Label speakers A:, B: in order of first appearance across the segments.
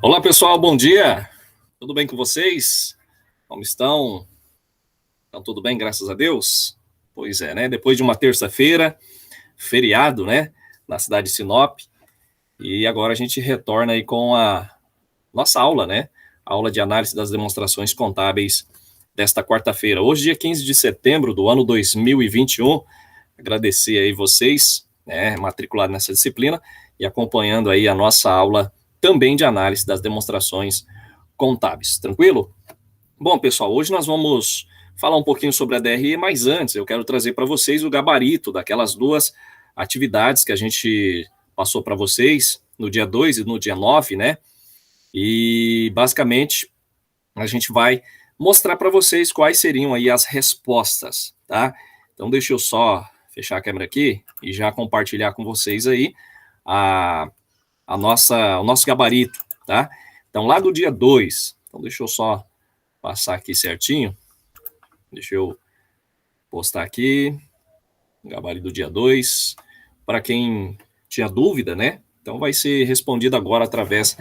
A: Olá, pessoal, bom dia. Tudo bem com vocês? Como estão? Estão tudo bem, graças a Deus? Pois é, né? Depois de uma terça-feira, feriado, né? Na cidade de Sinop. E agora a gente retorna aí com a nossa aula, né? A aula de análise das demonstrações contábeis desta quarta-feira. Hoje, dia 15 de setembro do ano 2021. Agradecer aí vocês, né? Matriculados nessa disciplina e acompanhando aí a nossa aula também de análise das demonstrações contábeis. Tranquilo? Bom, pessoal, hoje nós vamos falar um pouquinho sobre a DRE, mas antes eu quero trazer para vocês o gabarito daquelas duas atividades que a gente passou para vocês no dia 2 e no dia 9, né? E basicamente a gente vai mostrar para vocês quais seriam aí as respostas, tá? Então deixa eu só fechar a câmera aqui e já compartilhar com vocês aí o nosso gabarito, tá? Então lá do dia 2, então deixa eu só passar aqui certinho. Deixa eu postar aqui o gabarito do dia 2. Para quem tinha dúvida, né? Então vai ser respondido agora através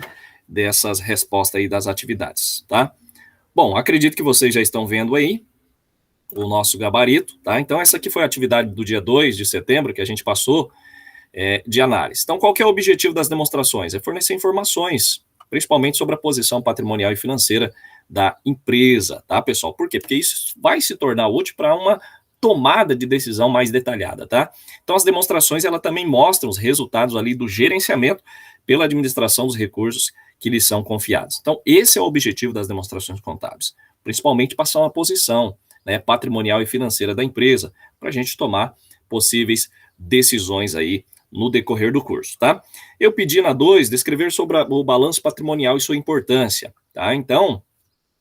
A: dessas respostas aí das atividades, tá? Bom, acredito que vocês já estão vendo aí o nosso gabarito, tá? Então essa aqui foi a atividade do dia 2 de setembro que a gente passou de análise. Então qual que é o objetivo das demonstrações? É fornecer informações, principalmente sobre a posição patrimonial e financeira da empresa, tá, pessoal? Por quê? Porque isso vai se tornar útil para uma tomada de decisão mais detalhada, tá? Então, as demonstrações, ela também mostram os resultados ali do gerenciamento pela administração dos recursos que lhes são confiados. Então, esse é o objetivo das demonstrações contábeis, principalmente passar uma posição, né, patrimonial e financeira da empresa, para a gente tomar possíveis decisões aí no decorrer do curso, tá? Eu pedi na 2 descrever sobre o balanço patrimonial e sua importância, tá? Então,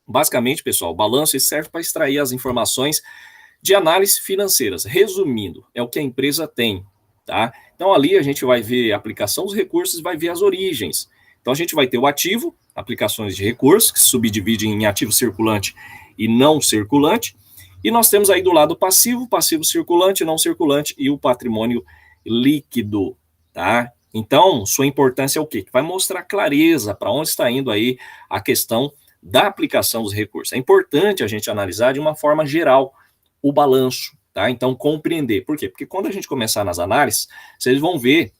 A: basicamente, pessoal, o balanço serve para extrair as informações de análise financeiras. Resumindo, é o que a empresa tem, tá? Então, ali a gente vai ver a aplicação dos recursos e vai ver as origens. Então, a gente vai ter o ativo, aplicações de recursos, que se subdividem em ativo circulante e não circulante. E nós temos aí do lado passivo, passivo circulante, não circulante e o patrimônio líquido, tá? Então, sua importância é o quê? Que vai mostrar clareza para onde está indo aí a questão da aplicação dos recursos. É importante a gente analisar de uma forma geral o balanço, tá? Então, compreender. Por quê? Porque quando a gente começar nas análises, vocês vão ver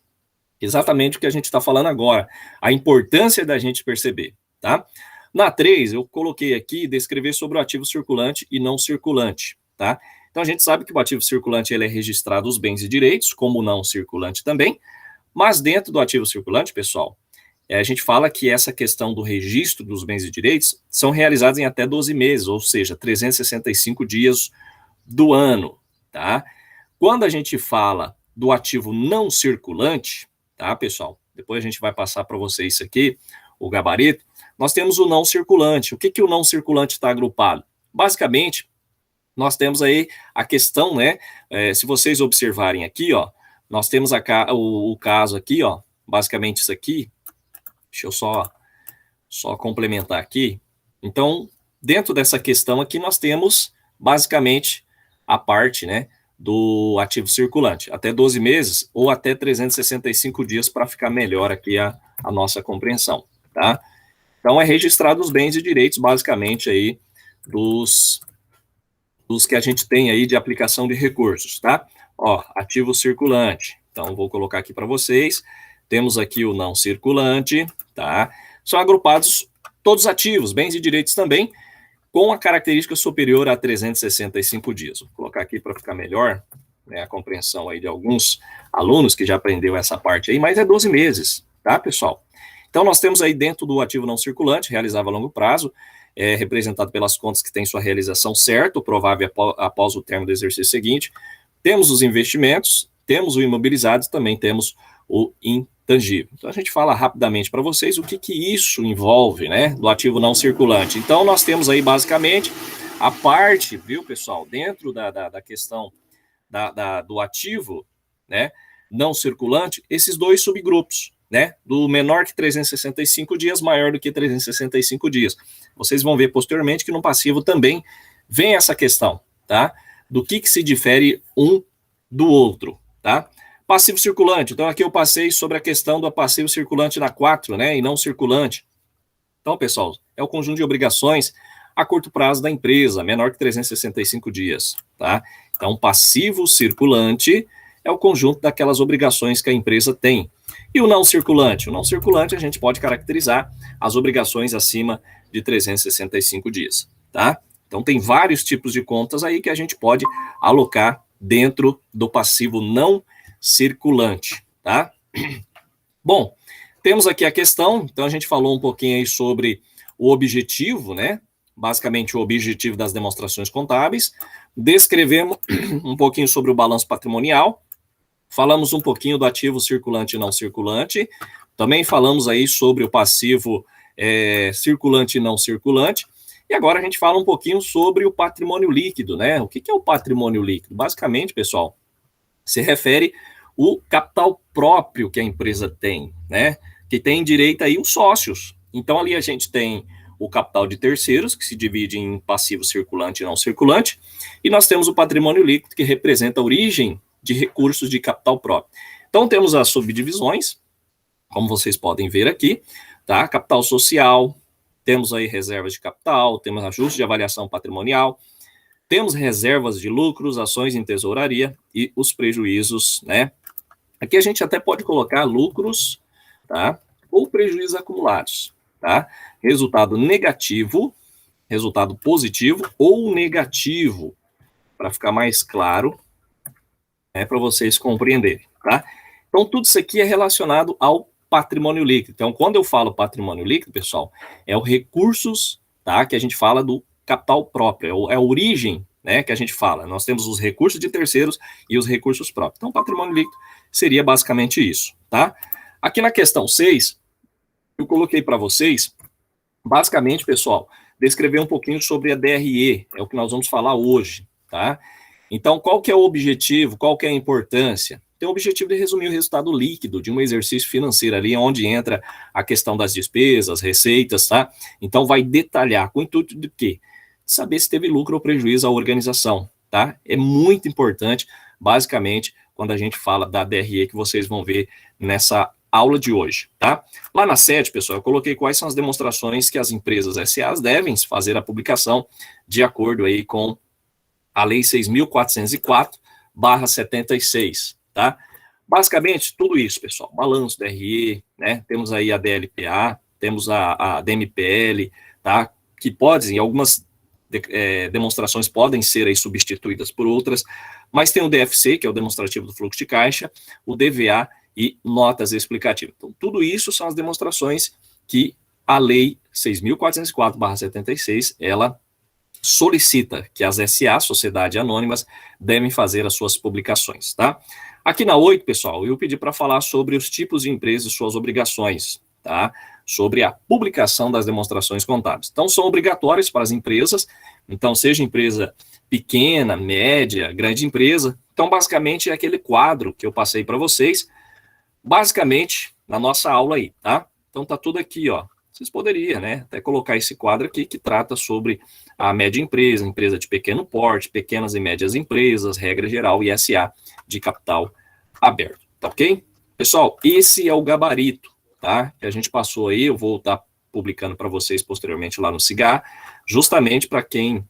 A: exatamente o que a gente está falando agora, a importância da gente perceber, tá? Na 3, eu coloquei aqui descrever sobre o ativo circulante e não circulante, tá? Então, a gente sabe que o ativo circulante ele é registrado os bens e direitos, como o não circulante também, mas dentro do ativo circulante, pessoal, a gente fala que essa questão do registro dos bens e direitos são realizados em até 12 meses, ou seja, 365 dias do ano, tá? Quando a gente fala do ativo não circulante, tá, pessoal? Depois a gente vai passar para vocês isso aqui, o gabarito. Nós temos o não circulante. O que o não circulante está agrupado? Basicamente, nós temos aí a questão, né? Se vocês observarem aqui, ó, nós temos o caso aqui, ó, basicamente isso aqui. Deixa eu só complementar aqui. Então, dentro dessa questão aqui, nós temos basicamente a parte, né, do ativo circulante, até 12 meses ou até 365 dias para ficar melhor aqui a nossa compreensão, tá? Então, é registrado os bens e direitos, basicamente, aí, dos que a gente tem aí de aplicação de recursos, tá? Ó, ativo circulante. Então, vou colocar aqui para vocês. Temos aqui o não circulante, tá? São agrupados todos ativos, bens e direitos também, com a característica superior a 365 dias. Vou colocar aqui para ficar melhor, né, a compreensão aí de alguns alunos que já aprendeu essa parte aí, mas é 12 meses, tá, pessoal? Então, nós temos aí dentro do ativo não circulante, realizável a longo prazo, representado pelas contas que têm sua realização certa, provável após o termo do exercício seguinte. Temos os investimentos, temos o imobilizado, também temos o intangível. Então, a gente fala rapidamente para vocês o que isso envolve, né, do ativo não circulante. Então, nós temos aí, basicamente, a parte, viu, pessoal, dentro da questão do ativo, né, não circulante, esses dois subgrupos, né, do menor que 365 dias, maior do que 365 dias. Vocês vão ver posteriormente que no passivo também vem essa questão, tá, do que se difere um do outro, tá? Passivo circulante. Então, aqui eu passei sobre a questão do passivo circulante na 4, né, e não circulante. Então, pessoal, é o conjunto de obrigações a curto prazo da empresa, menor que 365 dias, tá? Então, passivo circulante é o conjunto daquelas obrigações que a empresa tem. E o não circulante? O não circulante a gente pode caracterizar as obrigações acima de 365 dias, tá? Então, tem vários tipos de contas aí que a gente pode alocar dentro do passivo não circulante, tá? Bom, temos aqui a questão, então a gente falou um pouquinho aí sobre o objetivo, né? Basicamente o objetivo das demonstrações contábeis, descrevemos um pouquinho sobre o balanço patrimonial, falamos um pouquinho do ativo circulante e não circulante, também falamos aí sobre o passivo circulante e não circulante, e agora a gente fala um pouquinho sobre o patrimônio líquido, né? O que é o patrimônio líquido? Basicamente, pessoal, se refere o capital próprio que a empresa tem, né? Que tem direito aí os sócios. Então, ali a gente tem o capital de terceiros, que se divide em passivo circulante e não circulante, e nós temos o patrimônio líquido, que representa a origem de recursos de capital próprio. Então, temos as subdivisões, como vocês podem ver aqui, tá? Capital social, temos aí reservas de capital, temos ajuste de avaliação patrimonial, temos reservas de lucros, ações em tesouraria e os prejuízos, né? Aqui a gente até pode colocar lucros, tá? Ou prejuízos acumulados, tá? Resultado negativo, resultado positivo ou negativo, para ficar mais claro, né, para vocês compreenderem, tá? Então, tudo isso aqui é relacionado ao patrimônio líquido. Então, quando eu falo patrimônio líquido, pessoal, é os recursos, tá? Que a gente fala do capital próprio, é a origem, né, que a gente fala. Nós temos os recursos de terceiros e os recursos próprios. Então, patrimônio líquido seria basicamente isso, tá? Aqui na questão 6, eu coloquei para vocês, basicamente, pessoal, descrever um pouquinho sobre a DRE, é o que nós vamos falar hoje, tá? Então, qual que é o objetivo, qual que é a importância? Tem o objetivo de resumir o resultado líquido de um exercício financeiro ali, onde entra a questão das despesas, receitas, tá? Então, vai detalhar com o intuito de quê? Saber se teve lucro ou prejuízo à organização, tá? É muito importante, basicamente, quando a gente fala da DRE, que vocês vão ver nessa aula de hoje, tá? Lá na 7, pessoal, eu coloquei quais são as demonstrações que as empresas SAs devem fazer a publicação de acordo aí com a Lei 6.404/76, tá? Basicamente, tudo isso, pessoal, balanço DRE, né? Temos aí a DLPA, temos a DMPL, tá? Que podem, algumas demonstrações podem ser aí substituídas por outras, mas tem o DFC, que é o demonstrativo do fluxo de caixa, o DVA e notas explicativas. Então, tudo isso são as demonstrações que a Lei 6.404/76, ela solicita que as SA, Sociedades Anônimas, devem fazer as suas publicações, tá? Aqui na 8, pessoal, eu pedi para falar sobre os tipos de empresas e suas obrigações, tá? Sobre a publicação das demonstrações contábeis. Então, são obrigatórias para as empresas, então, seja empresa pequena, média, grande empresa. Então, basicamente, é aquele quadro que eu passei para vocês, basicamente, na nossa aula aí, tá? Então, tá tudo aqui, ó. Vocês poderiam, né, até colocar esse quadro aqui que trata sobre a média empresa, empresa de pequeno porte, pequenas e médias empresas, regra geral e SA de capital aberto, tá ok? Pessoal, esse é o gabarito, tá? Que a gente passou aí, eu vou estar publicando para vocês posteriormente lá no Cigar, justamente para quem,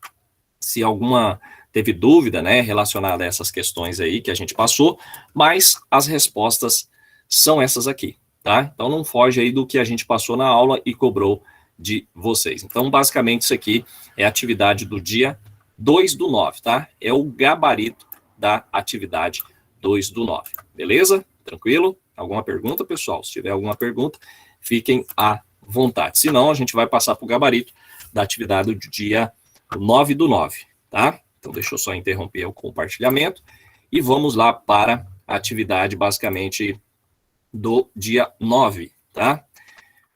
A: se alguma teve dúvida, né, relacionada a essas questões aí que a gente passou, mas as respostas são essas aqui, tá? Então não foge aí do que a gente passou na aula e cobrou de vocês. Então, basicamente, isso aqui é a atividade do dia 2/9, tá? É o gabarito da atividade 2/9, beleza? Tranquilo? Alguma pergunta, pessoal? Se tiver alguma pergunta, fiquem à vontade. Se não, a gente vai passar para o gabarito da atividade do dia 9/9, tá? Então, deixa eu só interromper o compartilhamento e vamos lá para a atividade, basicamente, do dia 9, tá?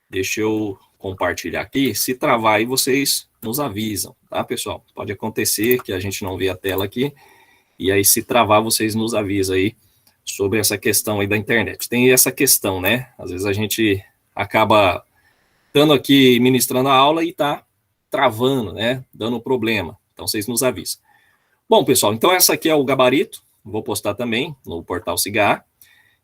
A: Deixa eu compartilhar aqui. Se travar aí, vocês nos avisam, tá, pessoal? Pode acontecer que a gente não vê a tela aqui, e aí se travar, vocês nos avisam aí sobre essa questão aí da internet. Tem essa questão, né? Às vezes a gente acaba estando aqui ministrando a aula e tá travando, né? Dando problema. Então, vocês nos avisam. Bom, pessoal, então essa aqui é o gabarito. Vou postar também no portal Cigar.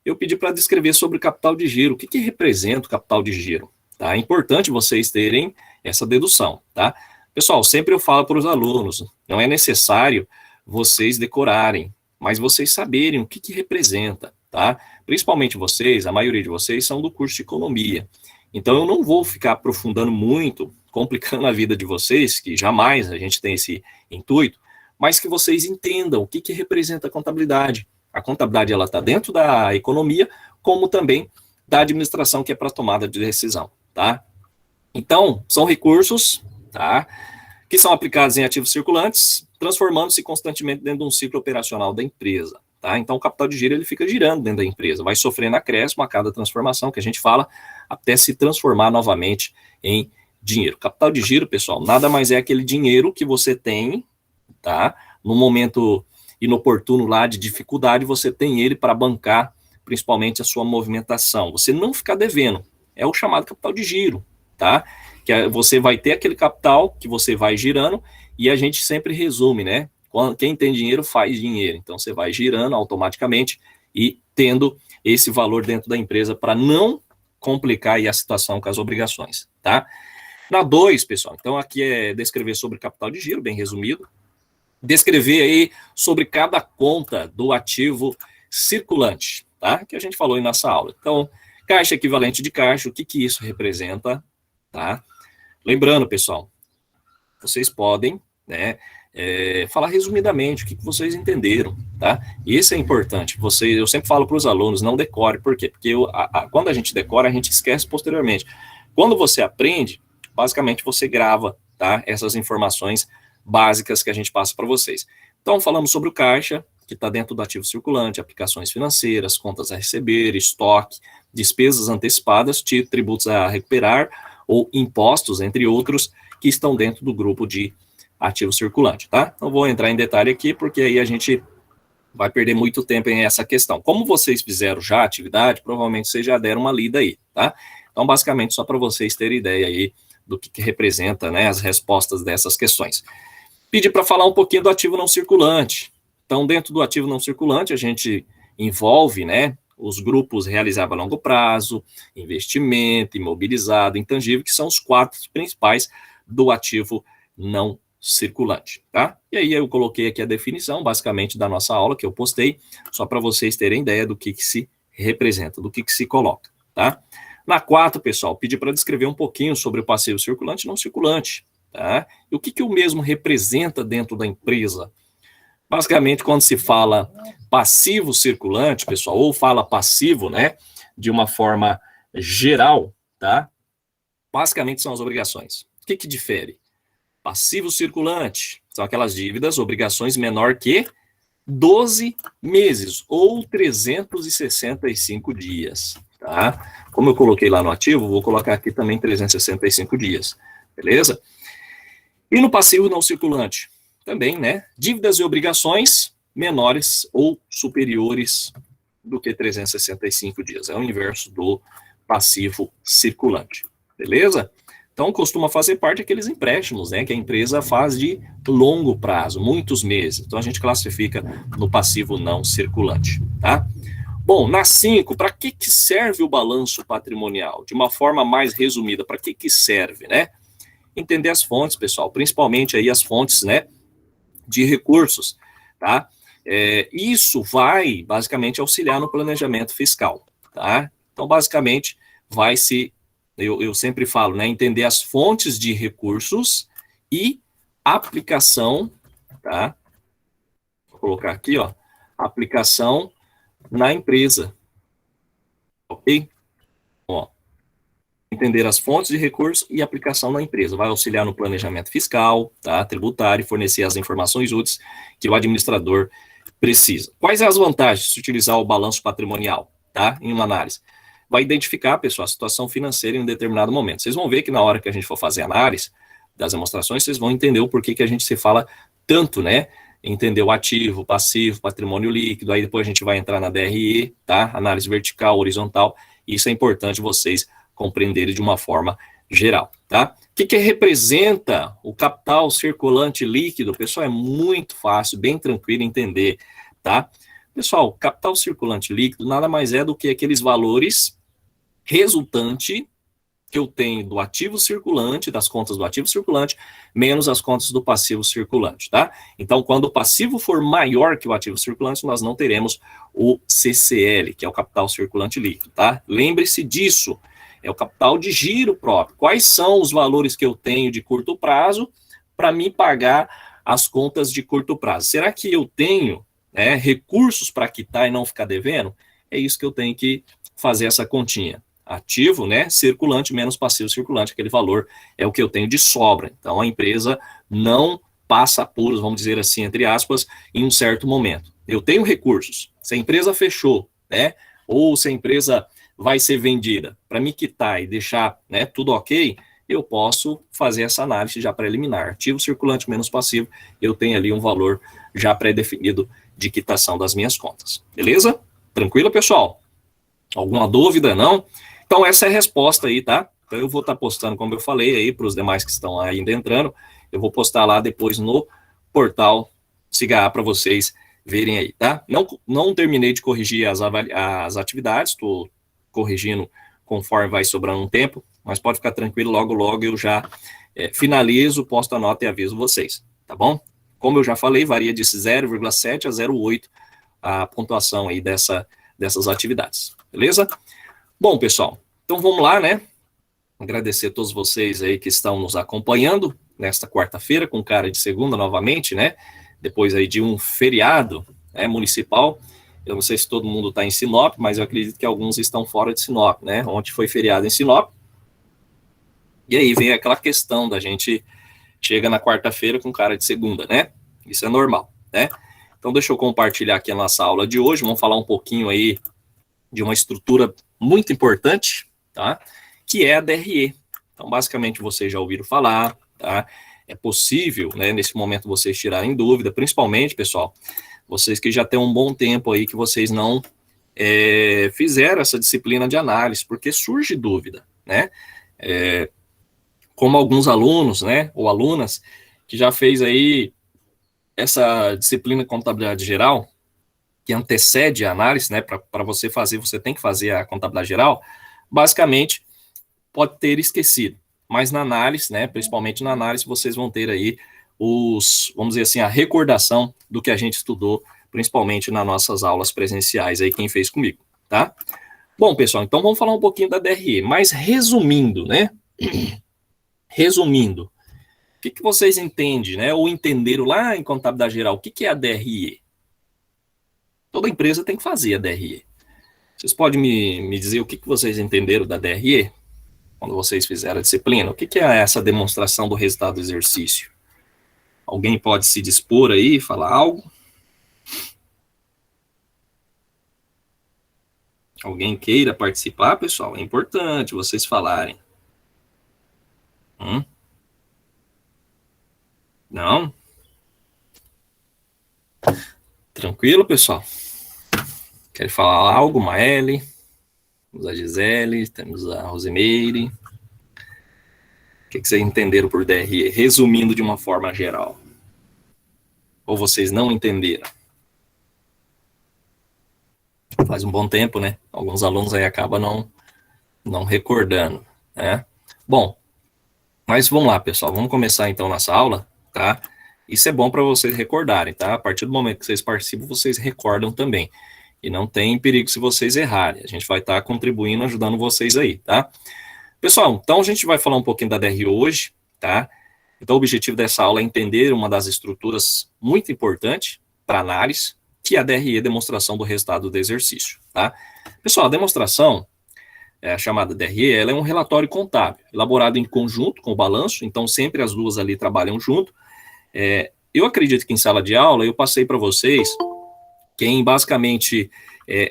A: eu pedi para descrever sobre o capital de giro. O que representa o capital de giro? Tá? É importante vocês terem essa dedução, tá? Pessoal, sempre eu falo para os alunos, não é necessário vocês decorarem, mas vocês saberem o que representa, tá? Principalmente vocês, a maioria de vocês são do curso de economia. Então eu não vou ficar aprofundando muito, complicando a vida de vocês, que jamais a gente tem esse intuito, mas que vocês entendam o que representa a contabilidade. A contabilidade ela está dentro da economia, como também da administração, que é para tomada de decisão, tá? Então, são recursos, tá, que são aplicados em ativos circulantes, transformando-se constantemente dentro de um ciclo operacional da empresa, tá? Então, o capital de giro ele fica girando dentro da empresa, vai sofrendo acréscimo a cada transformação que a gente fala, até se transformar novamente em dinheiro. Capital de giro, pessoal, nada mais é aquele dinheiro que você tem, tá? No momento inoportuno lá de dificuldade, você tem ele para bancar, principalmente a sua movimentação. Você não ficar devendo, é o chamado capital de giro, tá? Que você vai ter aquele capital que você vai girando, e a gente sempre resume, né? Quem tem dinheiro faz dinheiro, então você vai girando automaticamente e tendo esse valor dentro da empresa para não complicar aí a situação com as obrigações, tá? Na 2, pessoal, então aqui é descrever sobre capital de giro, bem resumido, descrever aí sobre cada conta do ativo circulante, tá? Que a gente falou aí nessa aula. Então, caixa equivalente de caixa, o que isso representa, tá? Lembrando, pessoal, vocês podem, né, falar resumidamente o que vocês entenderam, tá? Isso é importante. Eu sempre falo para os alunos, não decore. Por quê? Porque quando a gente decora, a gente esquece posteriormente. Quando você aprende, basicamente você grava, tá? Essas informações básicas que a gente passa para vocês. Então, falamos sobre o caixa, que está dentro do ativo circulante, aplicações financeiras, contas a receber, estoque, despesas antecipadas, tributos a recuperar ou impostos, entre outros, que estão dentro do grupo de ativo circulante, tá? Não vou entrar em detalhe aqui, porque aí a gente vai perder muito tempo em essa questão. Como vocês fizeram já a atividade, provavelmente vocês já deram uma lida aí, tá? Então, basicamente, só para vocês terem ideia aí do que representa, né, as respostas dessas questões. Pedi para falar um pouquinho do ativo não circulante. Então, dentro do ativo não circulante, a gente envolve, né, os grupos realizáveis a longo prazo, investimento, imobilizado, intangível, que são os 4 principais do ativo não circulante, tá? E aí eu coloquei aqui a definição, basicamente, da nossa aula, que eu postei, só para vocês terem ideia do que se representa, do que se coloca, tá? Na 4, pessoal, pedi para descrever um pouquinho sobre o passivo circulante e não circulante, tá? E o que o mesmo representa dentro da empresa. Basicamente, quando se fala passivo circulante, pessoal, ou fala passivo, né, de uma forma geral, tá? Basicamente são as obrigações. O que difere? Passivo circulante são aquelas dívidas, obrigações menor que 12 meses ou 365 dias, tá? Como eu coloquei lá no ativo, vou colocar aqui também 365 dias, beleza? E no passivo não circulante, também, né? Dívidas e obrigações menores ou superiores do que 365 dias. É o inverso do passivo circulante, beleza? Então, costuma fazer parte daqueles empréstimos, né, que a empresa faz de longo prazo, muitos meses. Então, a gente classifica no passivo não circulante, tá? Bom, na 5, para que serve o balanço patrimonial? De uma forma mais resumida, para que serve, né? Entender as fontes, pessoal, principalmente aí as fontes, né, de recursos, tá? Isso vai, basicamente, auxiliar no planejamento fiscal, tá? Então, basicamente, vai se... Eu sempre falo, né, entender as fontes de recursos e aplicação, tá? Vou colocar aqui, ó, aplicação na empresa, ok? Ó, entender as fontes de recursos e aplicação na empresa. Vai auxiliar no planejamento fiscal, tá? Tributário, fornecer as informações úteis que o administrador precisa. Quais as vantagens de utilizar o balanço patrimonial, tá? Em uma análise. Vai identificar, pessoal, a situação financeira em um determinado momento. Vocês vão ver que na hora que a gente for fazer análise das demonstrações, vocês vão entender o porquê que a gente se fala tanto, né? Entender o ativo, passivo, patrimônio líquido, aí depois a gente vai entrar na DRE, tá? Análise vertical, horizontal. Isso é importante vocês compreenderem de uma forma geral, tá? O que representa o capital circulante líquido? Pessoal, é muito fácil, bem tranquilo entender, tá? Pessoal, capital circulante líquido nada mais é do que aqueles valores resultante que eu tenho do ativo circulante, das contas do ativo circulante, menos as contas do passivo circulante, tá? Então, quando o passivo for maior que o ativo circulante, nós não teremos o CCL, que é o capital circulante líquido, tá? Lembre-se disso, é o capital de giro próprio. Quais são os valores que eu tenho de curto prazo para me pagar as contas de curto prazo? Será que eu tenho recursos para quitar e não ficar devendo? É isso que eu tenho que fazer essa continha. Ativo, circulante menos passivo circulante, aquele valor é o que eu tenho de sobra. Então, a empresa não passa apuros, vamos dizer assim, entre aspas, em um certo momento. Eu tenho recursos. Se a empresa fechou, ou se a empresa vai ser vendida, para me quitar e deixar tudo ok, eu posso fazer essa análise já preliminar. Ativo circulante menos passivo, eu tenho ali um valor já pré-definido de quitação das minhas contas. Beleza? Tranquilo, pessoal? Alguma dúvida, não? Então, essa é a resposta aí, tá? Então, eu vou estar postando, como eu falei aí, para os demais que estão ainda entrando, eu vou postar lá depois no portal SIGA para vocês verem aí, tá? Não terminei de corrigir as atividades, estou corrigindo conforme vai sobrando um tempo, mas pode ficar tranquilo, logo eu já finalizo, posto a nota e aviso vocês, tá bom? Como eu já falei, varia de 0,7 a 0,8 a pontuação aí dessas atividades, beleza? Bom, pessoal, então vamos lá, Agradecer a todos vocês aí que estão nos acompanhando nesta quarta-feira, com cara de segunda novamente, Depois aí de um feriado municipal. Eu não sei se todo mundo está em Sinop, mas eu acredito que alguns estão fora de Sinop, Ontem foi feriado em Sinop. E aí vem aquela questão da gente chega na quarta-feira com cara de segunda, Isso é normal, Então deixa eu compartilhar aqui a nossa aula de hoje. Vamos falar um pouquinho aí de uma estrutura muito importante, tá? Que é a DRE. Então, basicamente, vocês já ouviram falar, tá? É possível, nesse momento, vocês tirarem dúvida, principalmente, pessoal, vocês que já têm um bom tempo aí que vocês não fizeram essa disciplina de análise, porque surge dúvida, como alguns alunos, ou alunas, que já fez aí essa disciplina de contabilidade geral, que antecede a análise, para você fazer, você tem que fazer a contabilidade geral, basicamente, pode ter esquecido. Mas na análise, principalmente na análise, vocês vão ter aí vamos dizer assim, a recordação do que a gente estudou, principalmente nas nossas aulas presenciais, aí quem fez comigo, tá? Bom, pessoal, então vamos falar um pouquinho da DRE, mas resumindo, Resumindo, o que vocês entendem, ou entenderam lá em contabilidade geral, o que é a DRE? Toda empresa tem que fazer a DRE. Vocês podem me dizer o que vocês entenderam da DRE? Quando vocês fizeram a disciplina? O que é essa demonstração do resultado do exercício? Alguém pode se dispor aí, falar algo? Alguém queira participar, pessoal? É importante vocês falarem. Não? Tranquilo, pessoal? Quer falar algo, Maeli? Temos a Gisele, temos a Rosimeire. O que vocês entenderam por DRE? Resumindo de uma forma geral. Ou vocês não entenderam? Faz um bom tempo, Alguns alunos aí acabam não recordando, Bom, mas vamos lá, pessoal. Vamos começar então nossa aula, tá? Isso é bom para vocês recordarem, tá? A partir do momento que vocês participam, vocês recordam também. E não tem perigo se vocês errarem. A gente vai estar contribuindo, ajudando vocês aí, tá? Pessoal, então a gente vai falar um pouquinho da DRE hoje, tá? Então o objetivo dessa aula é entender uma das estruturas muito importantes para análise, que é a DRE, demonstração do resultado do exercício, tá? Pessoal, a demonstração, a chamada DRE, ela é um relatório contábil, elaborado em conjunto com o balanço, então sempre as duas ali trabalham junto. Eu acredito que em sala de aula eu passei para vocês, quem basicamente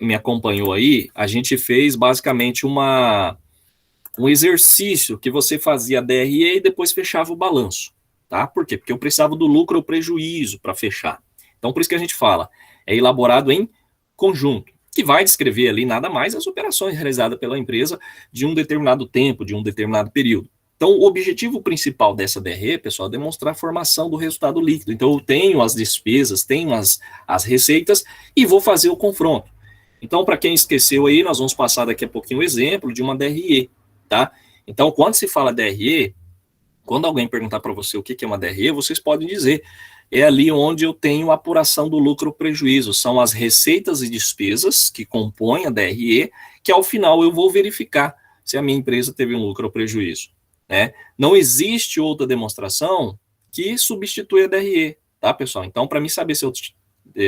A: me acompanhou aí, a gente fez basicamente um exercício que você fazia a DRE e depois fechava o balanço, tá? Por quê? Porque eu precisava do lucro ou prejuízo para fechar. Então, por isso que a gente fala, é elaborado em conjunto, que vai descrever ali nada mais as operações realizadas pela empresa de um determinado tempo, de um determinado período, Então, o objetivo principal dessa DRE, pessoal, é demonstrar a formação do resultado líquido. Então, eu tenho as despesas, tenho as receitas e vou fazer o confronto. Então, para quem esqueceu aí, nós vamos passar daqui a pouquinho o exemplo de uma DRE, tá? Então, quando se fala DRE, quando alguém perguntar para você o que é uma DRE, vocês podem dizer, é ali onde eu tenho a apuração do lucro ou prejuízo, são as receitas e despesas que compõem a DRE, que ao final eu vou verificar se a minha empresa teve um lucro ou prejuízo, né? Não existe outra demonstração que substitui a DRE, tá, pessoal? Então, para mim saber se eu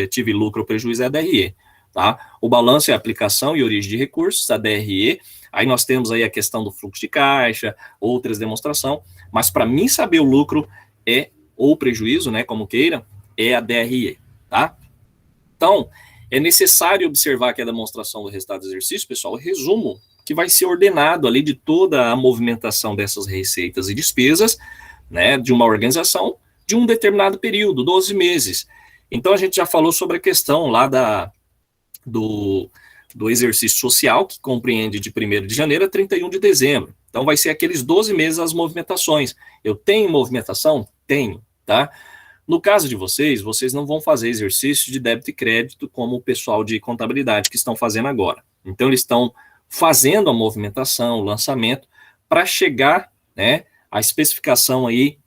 A: tive lucro ou prejuízo é a DRE, tá? O balanço é a aplicação e origem de recursos, a DRE. Aí nós temos aí a questão do fluxo de caixa, outras demonstrações, mas para mim saber o lucro ou prejuízo, né, como queira, é a DRE, tá? Então, é necessário observar que a demonstração do resultado do exercício, pessoal, resumo que vai ser ordenado ali de toda a movimentação dessas receitas e despesas, né, de uma organização de um determinado período, 12 meses. Então, a gente já falou sobre a questão lá do exercício social, que compreende de 1º de janeiro a 31 de dezembro. Então, vai ser aqueles 12 meses as movimentações. Eu tenho movimentação? Tenho, tá? No caso de vocês não vão fazer exercício de débito e crédito como o pessoal de contabilidade que estão fazendo agora. Então, eles estão fazendo a movimentação, o lançamento, para chegar, né, à especificação aí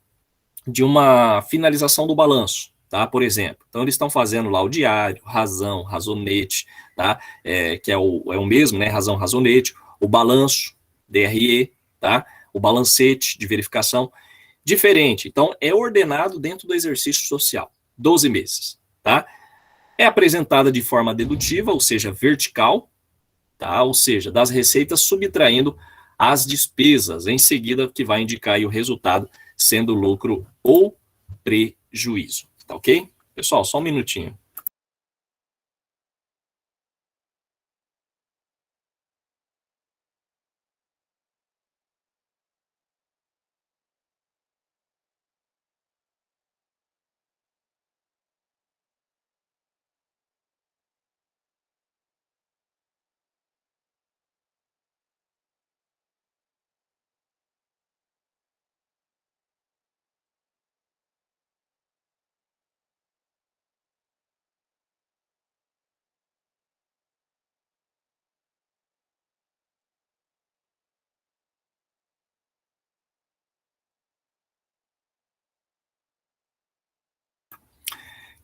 A: de uma finalização do balanço, tá? Por exemplo, então eles estão fazendo lá o diário, razão, razonete, tá? Que é o mesmo, né? Razão, razonete, o balanço, DRE, tá? O balancete de verificação, diferente. Então, é ordenado dentro do exercício social, 12 meses, tá? É apresentada de forma dedutiva, ou seja, vertical, tá? Ou seja, das receitas subtraindo as despesas, em seguida que vai indicar aí o resultado, sendo lucro ou prejuízo, tá ok? Pessoal, só um minutinho.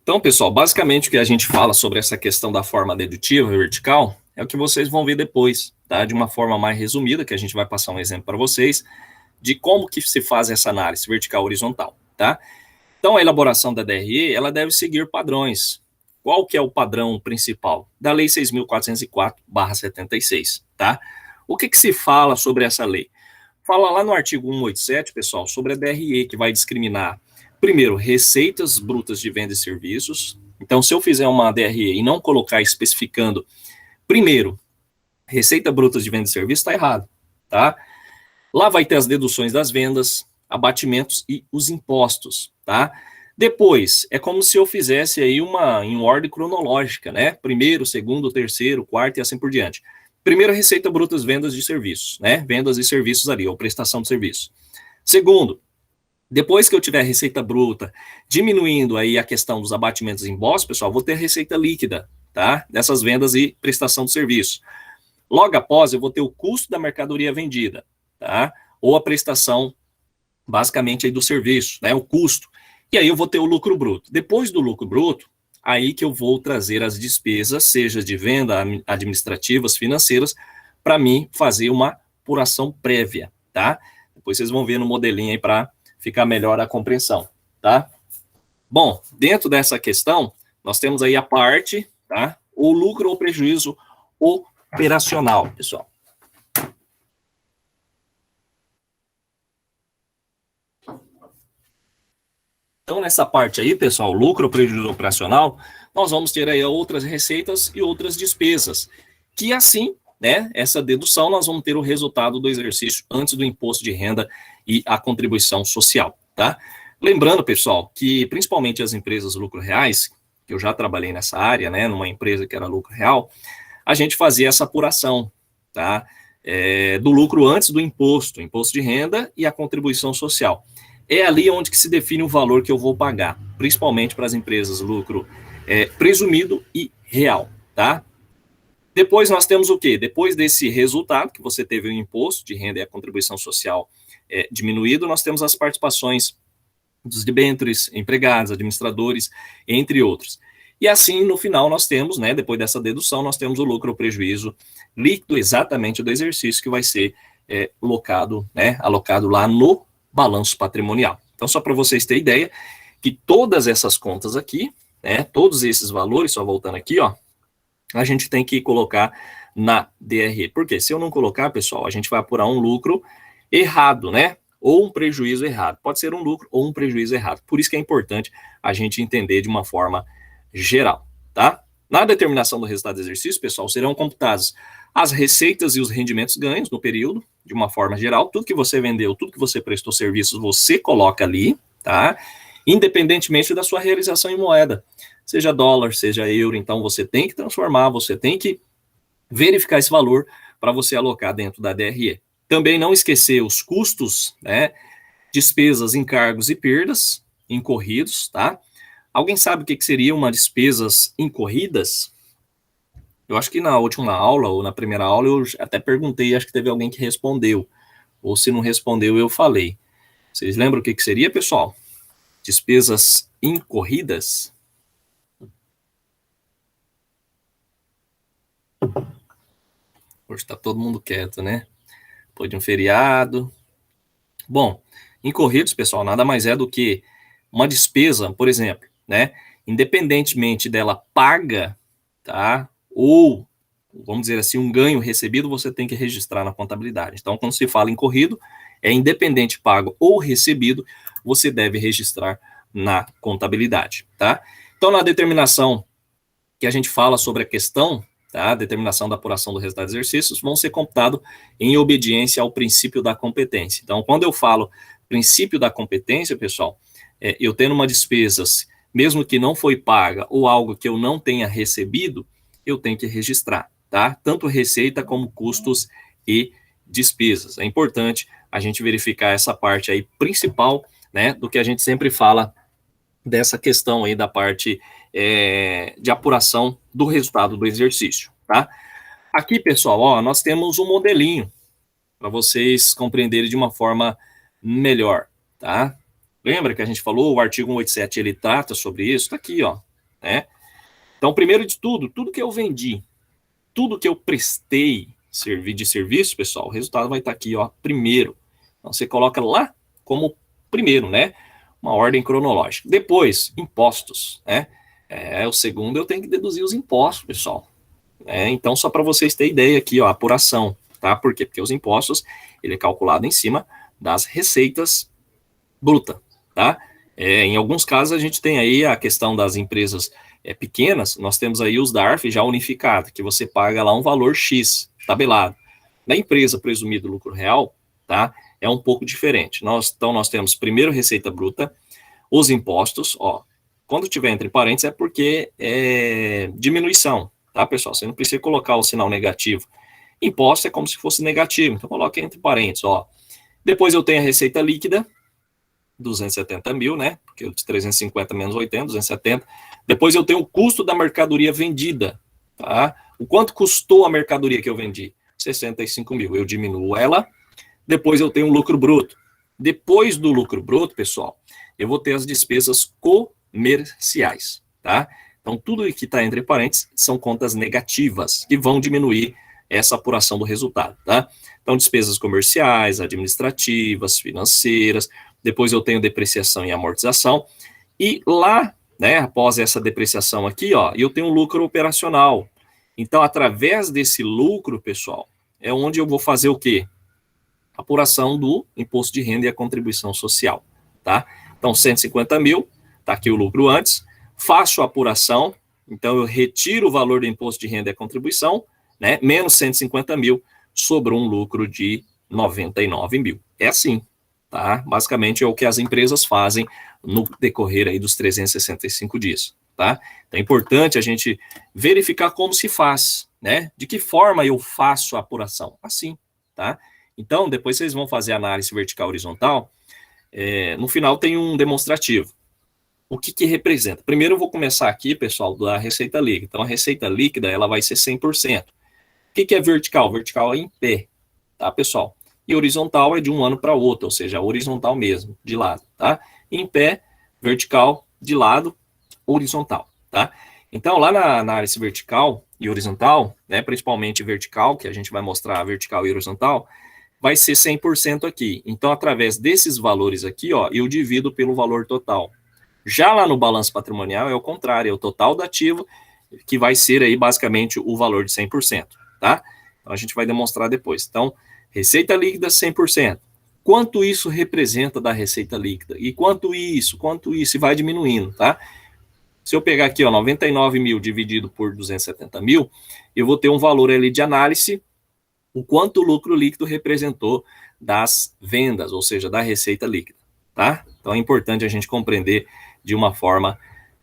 A: Então, pessoal, basicamente o que a gente fala sobre essa questão da forma dedutiva e vertical é o que vocês vão ver depois, tá? De uma forma mais resumida, que a gente vai passar um exemplo para vocês, de como que se faz essa análise vertical horizontal, tá? Então, a elaboração da DRE, ela deve seguir padrões. Qual que é o padrão principal? Da Lei 6.404/76, tá? O que se fala sobre essa lei? Fala lá no artigo 187, pessoal, sobre a DRE, que vai discriminar, primeiro, receitas brutas de venda e serviços. Então, se eu fizer uma DRE e não colocar especificando, primeiro, receita bruta de venda e serviço, está errado, tá? Lá vai ter as deduções das vendas, abatimentos e os impostos, tá? Depois, é como se eu fizesse aí em ordem cronológica, né? Primeiro, segundo, terceiro, quarto e assim por diante. Primeiro, receita bruta, vendas de serviços, né? Vendas e serviços ali, ou prestação de serviço. Segundo, depois que eu tiver a receita bruta, diminuindo aí a questão dos abatimentos e impostos, pessoal, vou ter a receita líquida, tá? Dessas vendas e prestação de serviço. Logo após, eu vou ter o custo da mercadoria vendida, tá? Ou a prestação, basicamente, aí do serviço, né? O custo. E aí eu vou ter o lucro bruto. Depois do lucro bruto, aí que eu vou trazer as despesas, seja de venda, administrativas, financeiras, para mim fazer uma apuração prévia, tá? Depois vocês vão ver no modelinho aí para ficar melhor a compreensão, tá? Bom, dentro dessa questão, nós temos aí a parte, tá? O lucro ou prejuízo operacional, pessoal. Então, nessa parte aí, pessoal, lucro ou prejuízo operacional, nós vamos ter aí outras receitas e outras despesas, que assim, né, essa dedução, nós vamos ter o resultado do exercício antes do imposto de renda e a contribuição social, tá? Lembrando, pessoal, que principalmente as empresas lucro reais, que eu já trabalhei nessa área, né, numa empresa que era lucro real, a gente fazia essa apuração, tá? do lucro antes do imposto de renda e a contribuição social. É ali onde que se define o valor que eu vou pagar, principalmente para as empresas, lucro presumido e real, tá? Depois nós temos o quê? Depois desse resultado, que você teve o imposto de renda e a contribuição social diminuído, nós temos as participações dos debêntures, empregados, administradores, entre outros. E assim, no final, nós temos, né, depois dessa dedução, nós temos o lucro ou prejuízo líquido exatamente do exercício que vai ser alocado lá no balanço patrimonial. Então, só para vocês terem ideia, que todas essas contas aqui, né, todos esses valores, só voltando aqui, ó, a gente tem que colocar na DRE. Por quê? Se eu não colocar, pessoal, a gente vai apurar um lucro errado, né? Ou um prejuízo errado. Pode ser um lucro ou um prejuízo errado. Por isso que é importante a gente entender de uma forma geral, tá? Na determinação do resultado do exercício, pessoal, serão computadas as receitas e os rendimentos ganhos no período, de uma forma geral. Tudo que você vendeu, tudo que você prestou serviços, você coloca ali, tá? Independentemente da sua realização em moeda, seja dólar, seja euro. Então, você tem que transformar, você tem que verificar esse valor para você alocar dentro da DRE. Também não esquecer os custos, né, despesas, encargos e perdas incorridos, tá? Alguém sabe o que seria uma despesas incorridas? Eu acho que na última aula, ou na primeira aula, eu até perguntei, acho que teve alguém que respondeu. Ou se não respondeu, eu falei. Vocês lembram o que seria, pessoal? Despesas incorridas? Hoje está todo mundo quieto, né? Depois de um feriado. Bom, incorridos, pessoal, nada mais é do que uma despesa, por exemplo, né? Independentemente dela paga, tá? Ou, vamos dizer assim, um ganho recebido, você tem que registrar na contabilidade. Então, quando se fala incorrido, é independente pago ou recebido, você deve registrar na contabilidade, tá? Então, na determinação que a gente fala sobre a questão, tá? Determinação da apuração do resultado dos exercícios, vão ser computados em obediência ao princípio da competência. Então, quando eu falo princípio da competência, pessoal, eu tendo uma despesa, mesmo que não foi paga ou algo que eu não tenha recebido, eu tenho que registrar, tá? Tanto receita como custos e despesas. É importante a gente verificar essa parte aí principal, né, do que a gente sempre fala dessa questão aí da parte de apuração do resultado do exercício, tá? Aqui, pessoal, ó, nós temos um modelinho para vocês compreenderem de uma forma melhor, tá? Lembra que a gente falou, o artigo 187, ele trata sobre isso? Tá aqui, ó, né? Então, primeiro de tudo que eu vendi, tudo que eu prestei de serviço, pessoal, o resultado vai estar aqui, ó, primeiro. Então, você coloca lá como primeiro, né? Uma ordem cronológica. Depois, impostos, né? O segundo eu tenho que deduzir os impostos, pessoal. Então, só para vocês terem ideia aqui, ó, a apuração, tá? Por quê? Porque os impostos, ele é calculado em cima das receitas brutas, tá? Em alguns casos, a gente tem aí a questão das empresas pequenas, nós temos aí os DARF já unificados, que você paga lá um valor X, tabelado. Na empresa presumido lucro real, tá? É um pouco diferente. Então, nós temos primeiro receita bruta, os impostos, ó, quando tiver entre parênteses é porque é diminuição, tá, pessoal? Você não precisa colocar o sinal negativo. Imposto é como se fosse negativo, então coloca entre parênteses, ó. Depois eu tenho a receita líquida, 270 mil, né? Porque de 350 menos 80, 270. Depois eu tenho o custo da mercadoria vendida, tá? O quanto custou a mercadoria que eu vendi? 65 mil. Eu diminuo ela. Depois eu tenho o lucro bruto. Depois do lucro bruto, pessoal, eu vou ter as despesas comerciais, tá? Então, tudo que está entre parênteses são contas negativas, que vão diminuir essa apuração do resultado, tá? Então, despesas comerciais, administrativas, financeiras, depois eu tenho depreciação e amortização, e lá, né, após essa depreciação aqui, ó, eu tenho lucro operacional. Então, através desse lucro, pessoal, é onde eu vou fazer o quê? Apuração do imposto de renda e a contribuição social, tá? Então, 150 mil, tá aqui o lucro antes, faço a apuração, então eu retiro o valor do imposto de renda e a contribuição, né, menos 150 mil, sobrou um lucro de 99 mil. É assim, tá? Basicamente é o que as empresas fazem no decorrer aí dos 365 dias, tá? Então é importante a gente verificar como se faz, né? De que forma eu faço a apuração? Assim, tá? Então, depois vocês vão fazer análise vertical e horizontal, no final tem um demonstrativo. O que representa? Primeiro eu vou começar aqui, pessoal, da receita líquida. Então, a receita líquida, ela vai ser 100%. O que é vertical? Vertical é em pé, tá, pessoal? E horizontal é de um ano para outro, ou seja, horizontal mesmo, de lado, tá? Em pé, vertical, de lado, horizontal, tá? Então, lá na análise vertical e horizontal, né, principalmente vertical, que a gente vai mostrar vertical e horizontal, vai ser 100% aqui. Então, através desses valores aqui, ó, eu divido pelo valor total. Já lá no balanço patrimonial é o contrário, é o total do ativo, que vai ser aí basicamente o valor de 100%, tá? Então, a gente vai demonstrar depois. Então, receita líquida 100%. Quanto isso representa da receita líquida? E quanto isso, e vai diminuindo, tá? Se eu pegar aqui, ó, 99 mil dividido por 270 mil, eu vou ter um valor ali de análise, o quanto o lucro líquido representou das vendas, ou seja, da receita líquida, tá? Então é importante a gente compreender de uma forma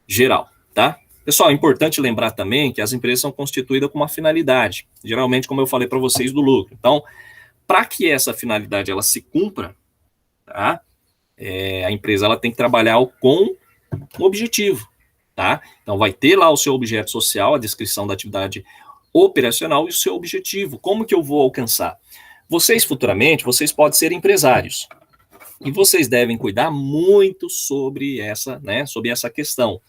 A: geral, tá? Pessoal, é importante lembrar também que as empresas são constituídas com uma finalidade, geralmente, como eu falei para vocês, do lucro. Então, para que essa finalidade ela se cumpra, tá? A empresa ela tem que trabalhar com um objetivo, tá? Então vai ter lá o seu objeto social, a descrição da atividade operacional e o seu objetivo. Como que eu vou alcançar? Vocês futuramente, vocês podem ser empresários. E vocês devem cuidar muito sobre essa questão.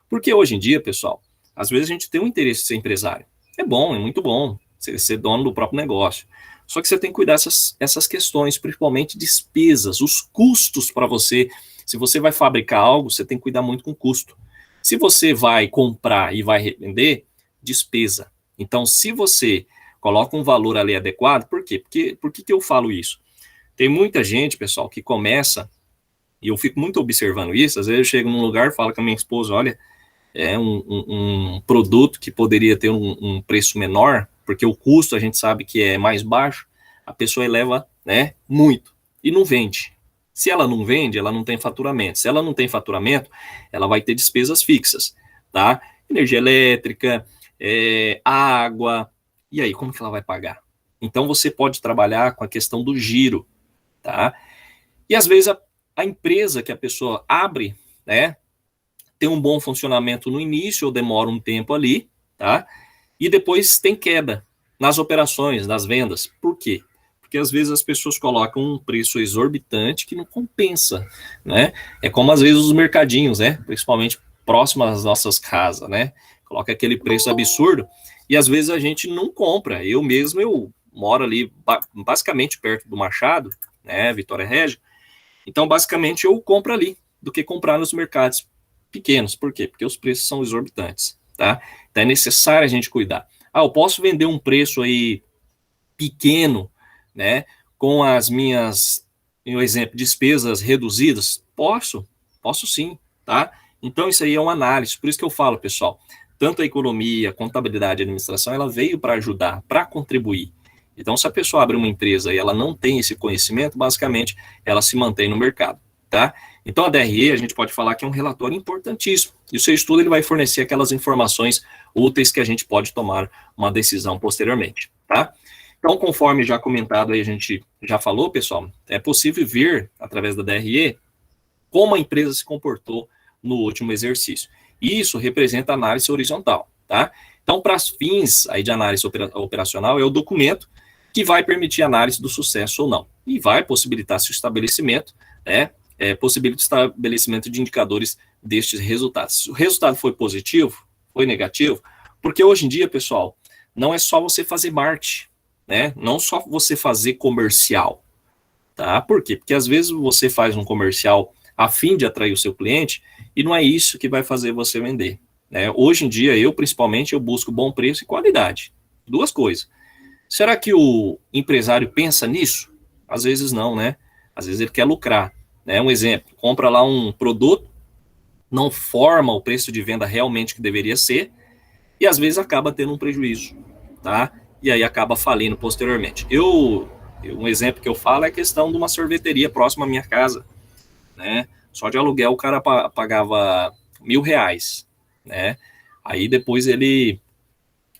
A: Porque hoje em dia, pessoal, às vezes a gente tem um interesse de ser empresário. É bom, é muito bom ser dono do próprio negócio. Só que você tem que cuidar essas questões, principalmente despesas, os custos para você. Se você vai fabricar algo, você tem que cuidar muito com o custo. Se você vai comprar e vai revender, despesa. Então, se você coloca um valor ali adequado, por quê? Por que eu falo isso? Tem muita gente, pessoal, que começa, e eu fico muito observando isso, às vezes eu chego num lugar e falo com a minha esposa, olha, é um produto que poderia ter um preço menor, porque o custo a gente sabe que é mais baixo, a pessoa eleva, né, muito, e não vende. Se ela não vende, ela não tem faturamento. Se ela não tem faturamento, ela vai ter despesas fixas, tá? Energia elétrica, água, e aí, como que ela vai pagar? Então, você pode trabalhar com a questão do giro, tá? E às vezes a empresa que a pessoa abre, né, tem um bom funcionamento no início, ou demora um tempo ali, tá? E depois tem queda nas operações, nas vendas. Por quê? Porque às vezes as pessoas colocam um preço exorbitante que não compensa, né? É como às vezes os mercadinhos, né? Principalmente próximo às nossas casas, né? Coloca aquele preço absurdo e às vezes a gente não compra. Eu moro ali basicamente perto do Machado, né? Vitória Régia. Então, basicamente, eu compro ali do que comprar nos mercados pequenos. Por quê? Porque os preços são exorbitantes, tá? Então, é necessário a gente cuidar. Eu posso vender um preço aí pequeno, né? Com as minhas, um exemplo, despesas reduzidas? Posso sim, tá? Então, isso aí é uma análise. Por isso que eu falo, pessoal, tanto a economia, a contabilidade e a administração, ela veio para ajudar, para contribuir. Então, se a pessoa abre uma empresa e ela não tem esse conhecimento, basicamente, ela se mantém no mercado, tá? Então, a DRE, a gente pode falar que é um relatório importantíssimo. E o seu estudo ele vai fornecer aquelas informações úteis que a gente pode tomar uma decisão posteriormente, tá? Então, conforme já comentado aí, a gente já falou, pessoal, é possível ver, através da DRE, como a empresa se comportou no último exercício. Isso representa análise horizontal, tá? Então, para os fins aí de análise operacional, é o documento que vai permitir análise do sucesso ou não. E vai possibilitar seu estabelecimento, né? Possibilita o estabelecimento de indicadores destes resultados. Se o resultado foi positivo, foi negativo, porque hoje em dia, pessoal, não é só você fazer marketing, né? Não só você fazer comercial, tá? Por quê? Porque às vezes você faz um comercial a fim de atrair o seu cliente e não é isso que vai fazer você vender, né? Hoje em dia, principalmente, eu busco bom preço e qualidade. Duas coisas. Será que o empresário pensa nisso? Às vezes não, né? Às vezes ele quer lucrar, né? Um exemplo, compra lá um produto, não forma o preço de venda realmente que deveria ser e às vezes acaba tendo um prejuízo, tá? E aí acaba falindo posteriormente. Um exemplo que eu falo é a questão de uma sorveteria próxima à minha casa, né? Só de aluguel o cara pagava R$ 1.000, né? Aí depois ele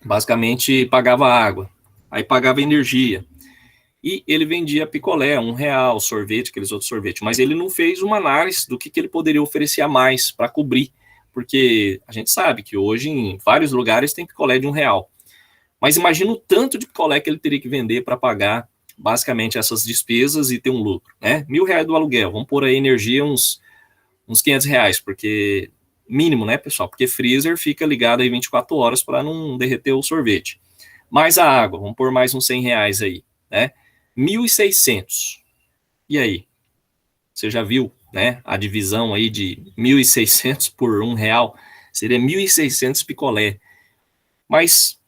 A: basicamente pagava água, aí pagava energia. e ele vendia picolé, R$ 1, sorvete, aqueles outros sorvetes, mas ele não fez uma análise do que ele poderia oferecer a mais para cobrir, porque a gente sabe que hoje em vários lugares tem picolé de R$ 1, mas imagina o tanto de picolé que ele teria que vender para pagar basicamente essas despesas e ter um lucro, né? R$ 1.000 do aluguel, vamos pôr aí energia uns R$ 500, porque mínimo, né, pessoal? Porque freezer fica ligado aí 24 horas para não derreter o sorvete. Mais a água, vamos pôr mais uns R$ 100 aí, né? 1.600. E aí? Você já viu, né? A divisão aí de 1.600 por R$ 1 seria 1.600 picolé. Mas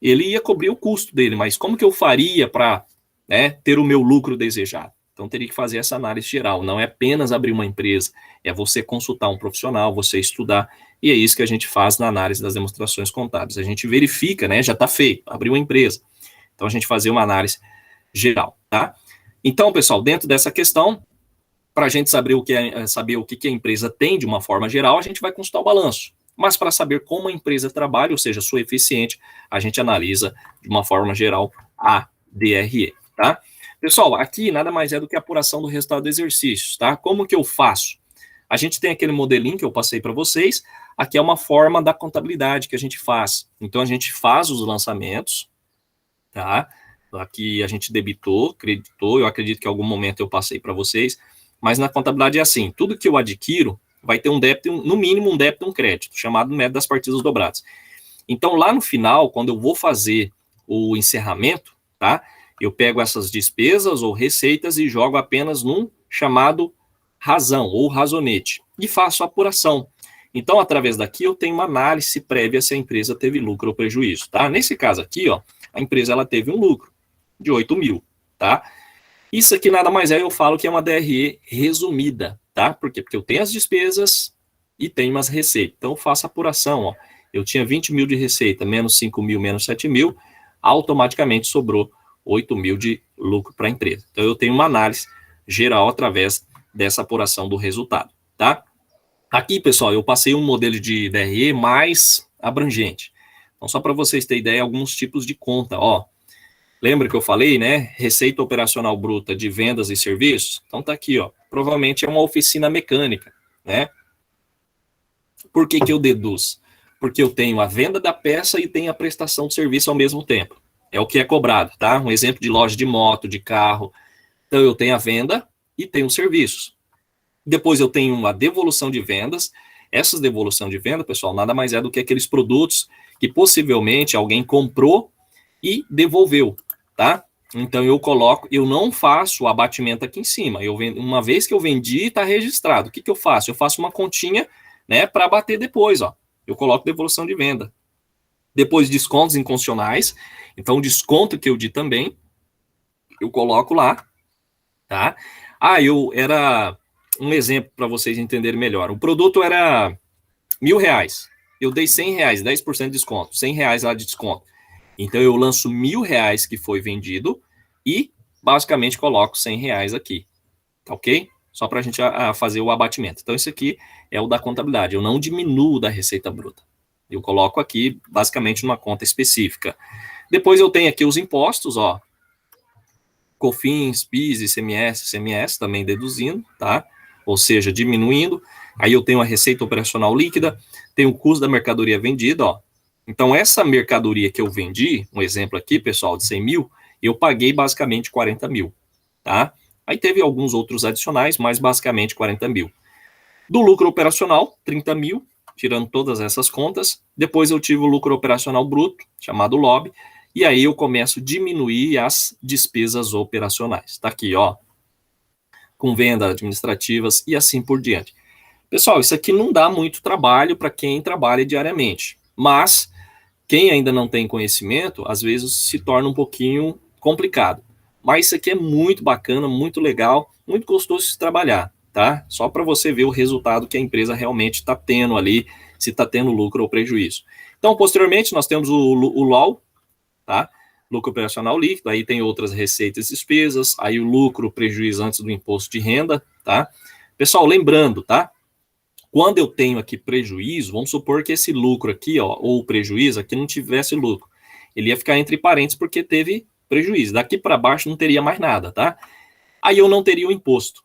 A: ele ia cobrir o custo dele, mas como que eu faria para, né, ter o meu lucro desejado? Então teria que fazer essa análise geral, não é apenas abrir uma empresa, é você consultar um profissional, você estudar, e é isso que a gente faz na análise das demonstrações contábeis. A gente verifica, né, já está feito, abriu uma empresa. Então a gente fazer uma análise geral, tá? Então, pessoal, dentro dessa questão, para a gente saber o que a empresa tem de uma forma geral, a gente vai consultar o balanço. Mas para saber como a empresa trabalha, ou seja, sua eficiente, a gente analisa de uma forma geral a DRE, tá? Pessoal, aqui nada mais é do que a apuração do resultado do exercício, tá? Como que eu faço? A gente tem aquele modelinho que eu passei para vocês, aqui é uma forma da contabilidade que a gente faz. Então, a gente faz os lançamentos, tá? Aqui a gente debitou, creditou, eu acredito que em algum momento eu passei para vocês, mas na contabilidade é assim, tudo que eu adquiro vai ter um débito, no mínimo um débito e um crédito, chamado método das partidas dobradas. Então, lá no final, quando eu vou fazer o encerramento, tá? Eu pego essas despesas ou receitas e jogo apenas num chamado razão ou razonete e faço a apuração. Então, através daqui, eu tenho uma análise prévia se a empresa teve lucro ou prejuízo, tá? Nesse caso aqui, ó, a empresa ela teve um lucro de 8 mil, tá? Isso aqui nada mais é, eu falo que é uma DRE resumida, tá? Por quê? Porque eu tenho as despesas e tenho as receitas. Então, eu faço a apuração, ó. Eu tinha 20 mil de receita, menos 5 mil, menos 7 mil, automaticamente sobrou 8 mil de lucro para a empresa. Então, eu tenho uma análise geral através dessa apuração do resultado, tá? Aqui, pessoal, eu passei um modelo de DRE mais abrangente. Então, só para vocês terem ideia, alguns tipos de conta, ó. Lembra que eu falei, né? Receita operacional bruta de vendas e serviços? Então, tá aqui, ó. Provavelmente é uma oficina mecânica, né? Por que que eu deduzo? Porque eu tenho a venda da peça e tenho a prestação de serviço ao mesmo tempo. É o que é cobrado, tá? Um exemplo de loja de moto, de carro. Então, eu tenho a venda e tenho os serviços. Depois eu tenho uma devolução de vendas. Essa devolução de venda, pessoal, nada mais é do que aqueles produtos que possivelmente alguém comprou e devolveu, tá? Então eu não faço o abatimento aqui em cima. Uma vez que eu vendi, está registrado. O que eu faço? Eu faço uma continha, né, para abater depois, ó. Eu coloco devolução de venda. Depois descontos incondicionais. Então o desconto que eu di também, eu coloco lá, tá? Era um exemplo para vocês entenderem melhor. O produto era R$ 1.000. Eu dei R$ 100, 10% de desconto, R$ 100 lá de desconto. Então, eu lanço R$ 1.000 que foi vendido e, basicamente, coloco R$ 100 aqui, tá ok? Só para a gente fazer o abatimento. Então, isso aqui é o da contabilidade. Eu não diminuo da receita bruta. Eu coloco aqui, basicamente, numa conta específica. Depois, eu tenho aqui os impostos, ó. COFINS, PIS, ICMS, CMS, também deduzindo, tá? Ou seja, diminuindo. Aí eu tenho a receita operacional líquida, tenho o custo da mercadoria vendida, ó. Então, essa mercadoria que eu vendi, um exemplo aqui, pessoal, de 100 mil, eu paguei basicamente 40 mil, tá? Aí teve alguns outros adicionais, mas basicamente 40 mil. Do lucro operacional, 30 mil, tirando todas essas contas. Depois eu tive o lucro operacional bruto, chamado LOB, e aí eu começo a diminuir as despesas operacionais. Tá aqui, ó, com vendas administrativas e assim por diante. Pessoal, isso aqui não dá muito trabalho para quem trabalha diariamente, mas quem ainda não tem conhecimento, às vezes se torna um pouquinho complicado. Mas isso aqui é muito bacana, muito legal, muito gostoso de trabalhar, tá? Só para você ver o resultado que a empresa realmente está tendo ali, se está tendo lucro ou prejuízo. Então, posteriormente, nós temos o LOL, tá? Lucro operacional líquido, aí tem outras receitas e despesas, aí o lucro, prejuízo antes do imposto de renda, tá? Pessoal, lembrando, tá? Quando eu tenho aqui prejuízo, vamos supor que esse lucro aqui, ó, ou prejuízo aqui não tivesse lucro. Ele ia ficar entre parênteses porque teve prejuízo. Daqui para baixo não teria mais nada, tá? Aí eu não teria o imposto,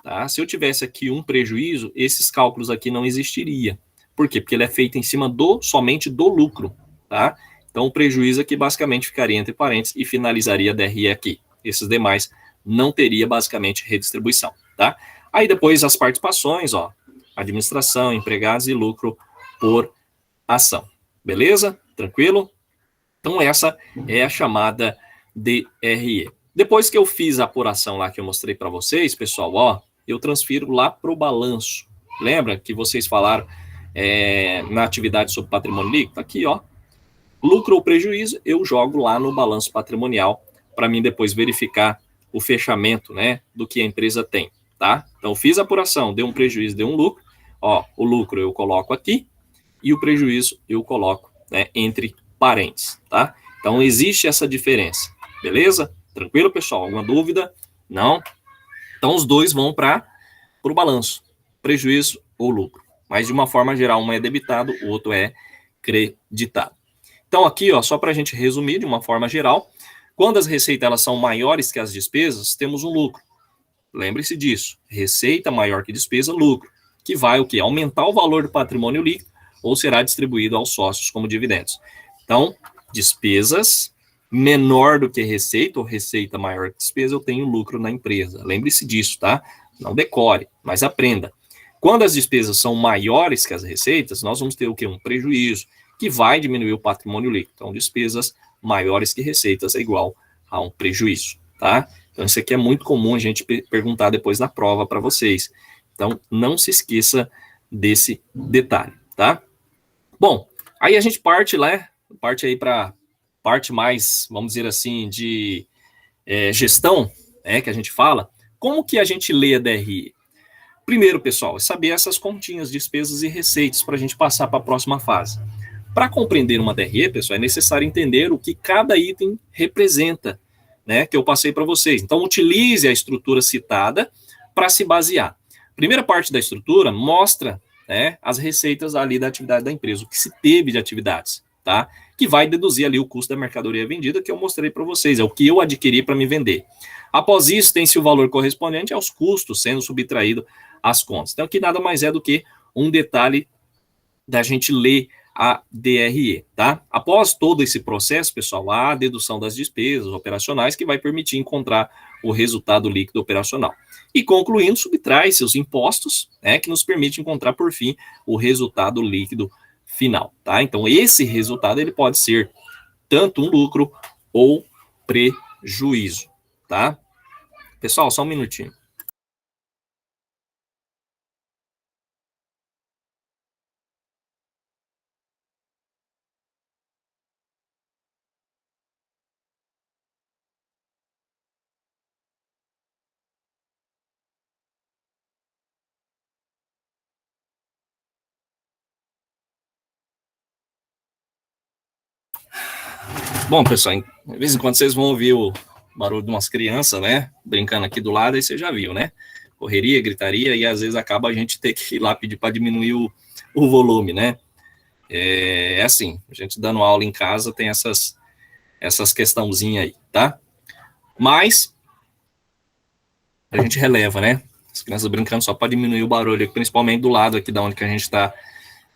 A: tá? Se eu tivesse aqui um prejuízo, esses cálculos aqui não existiria. Por quê? Porque ele é feito em cima somente do lucro, tá? Então o prejuízo aqui basicamente ficaria entre parênteses e finalizaria a DRE aqui. Esses demais não teria basicamente redistribuição, tá? Aí depois as participações, ó, administração, empregados e lucro por ação. Beleza? Tranquilo? Então essa é a chamada DRE. Depois que eu fiz a apuração lá que eu mostrei para vocês, pessoal, ó, eu transfiro lá para o balanço. Lembra que vocês falaram na atividade sobre patrimônio líquido? Aqui, ó, lucro ou prejuízo, eu jogo lá no balanço patrimonial para mim depois verificar o fechamento, né, do que a empresa tem, tá? Então, fiz a apuração, deu um prejuízo, deu um lucro, ó, o lucro eu coloco aqui e o prejuízo eu coloco, né, entre parênteses, tá? Então, existe essa diferença, beleza? Tranquilo, pessoal? Alguma dúvida? Não? Então, os dois vão para o balanço, prejuízo ou lucro. Mas, de uma forma geral, um é debitado, o outro é creditado. Então, aqui, ó, só para a gente resumir de uma forma geral, quando as receitas elas são maiores que as despesas, temos um lucro. Lembre-se disso. Receita maior que despesa, lucro. Que vai o quê? Aumentar o valor do patrimônio líquido ou será distribuído aos sócios como dividendos. Então, despesas menor do que receita ou receita maior que despesa, eu tenho lucro na empresa. Lembre-se disso, tá? Não decore, mas aprenda. Quando as despesas são maiores que as receitas, nós vamos ter o quê? Um prejuízo, que vai diminuir o patrimônio líquido. Então, despesas maiores que receitas é igual a um prejuízo, tá? Então, isso aqui é muito comum a gente perguntar depois na prova para vocês. Então, não se esqueça desse detalhe, tá? Bom, aí a gente parte aí para parte mais, vamos dizer assim, de gestão, né, que a gente fala. Como que a gente lê a DRE? Primeiro, pessoal, é saber essas continhas, despesas e receitas para a gente passar para a próxima fase. Para compreender uma DRE, pessoal, é necessário entender o que cada item representa, né, que eu passei para vocês. Então, utilize a estrutura citada para se basear. Primeira parte da estrutura mostra, né, as receitas ali da atividade da empresa, o que se teve de atividades, tá? Que vai deduzir ali o custo da mercadoria vendida que eu mostrei para vocês, é o que eu adquiri para me vender. Após isso, tem-se o valor correspondente aos custos sendo subtraído às contas. Então, aqui nada mais é do que um detalhe da gente ler a DRE, tá? Após todo esse processo, pessoal, há a dedução das despesas operacionais que vai permitir encontrar o resultado líquido operacional. E concluindo, subtrai-se os impostos, né, que nos permite encontrar, por fim, o resultado líquido final, tá? Então, esse resultado, ele pode ser tanto um lucro ou prejuízo, tá? Pessoal, só um minutinho. Bom, pessoal, de vez em quando vocês vão ouvir o barulho de umas crianças, né, brincando aqui do lado, aí você já viu, né? Correria, gritaria, e às vezes acaba a gente ter que ir lá pedir para diminuir o volume, né? É assim, a gente dando aula em casa tem essas questãozinhas aí, tá? Mas a gente releva, né? As crianças brincando só para diminuir o barulho, principalmente do lado aqui da onde que a gente está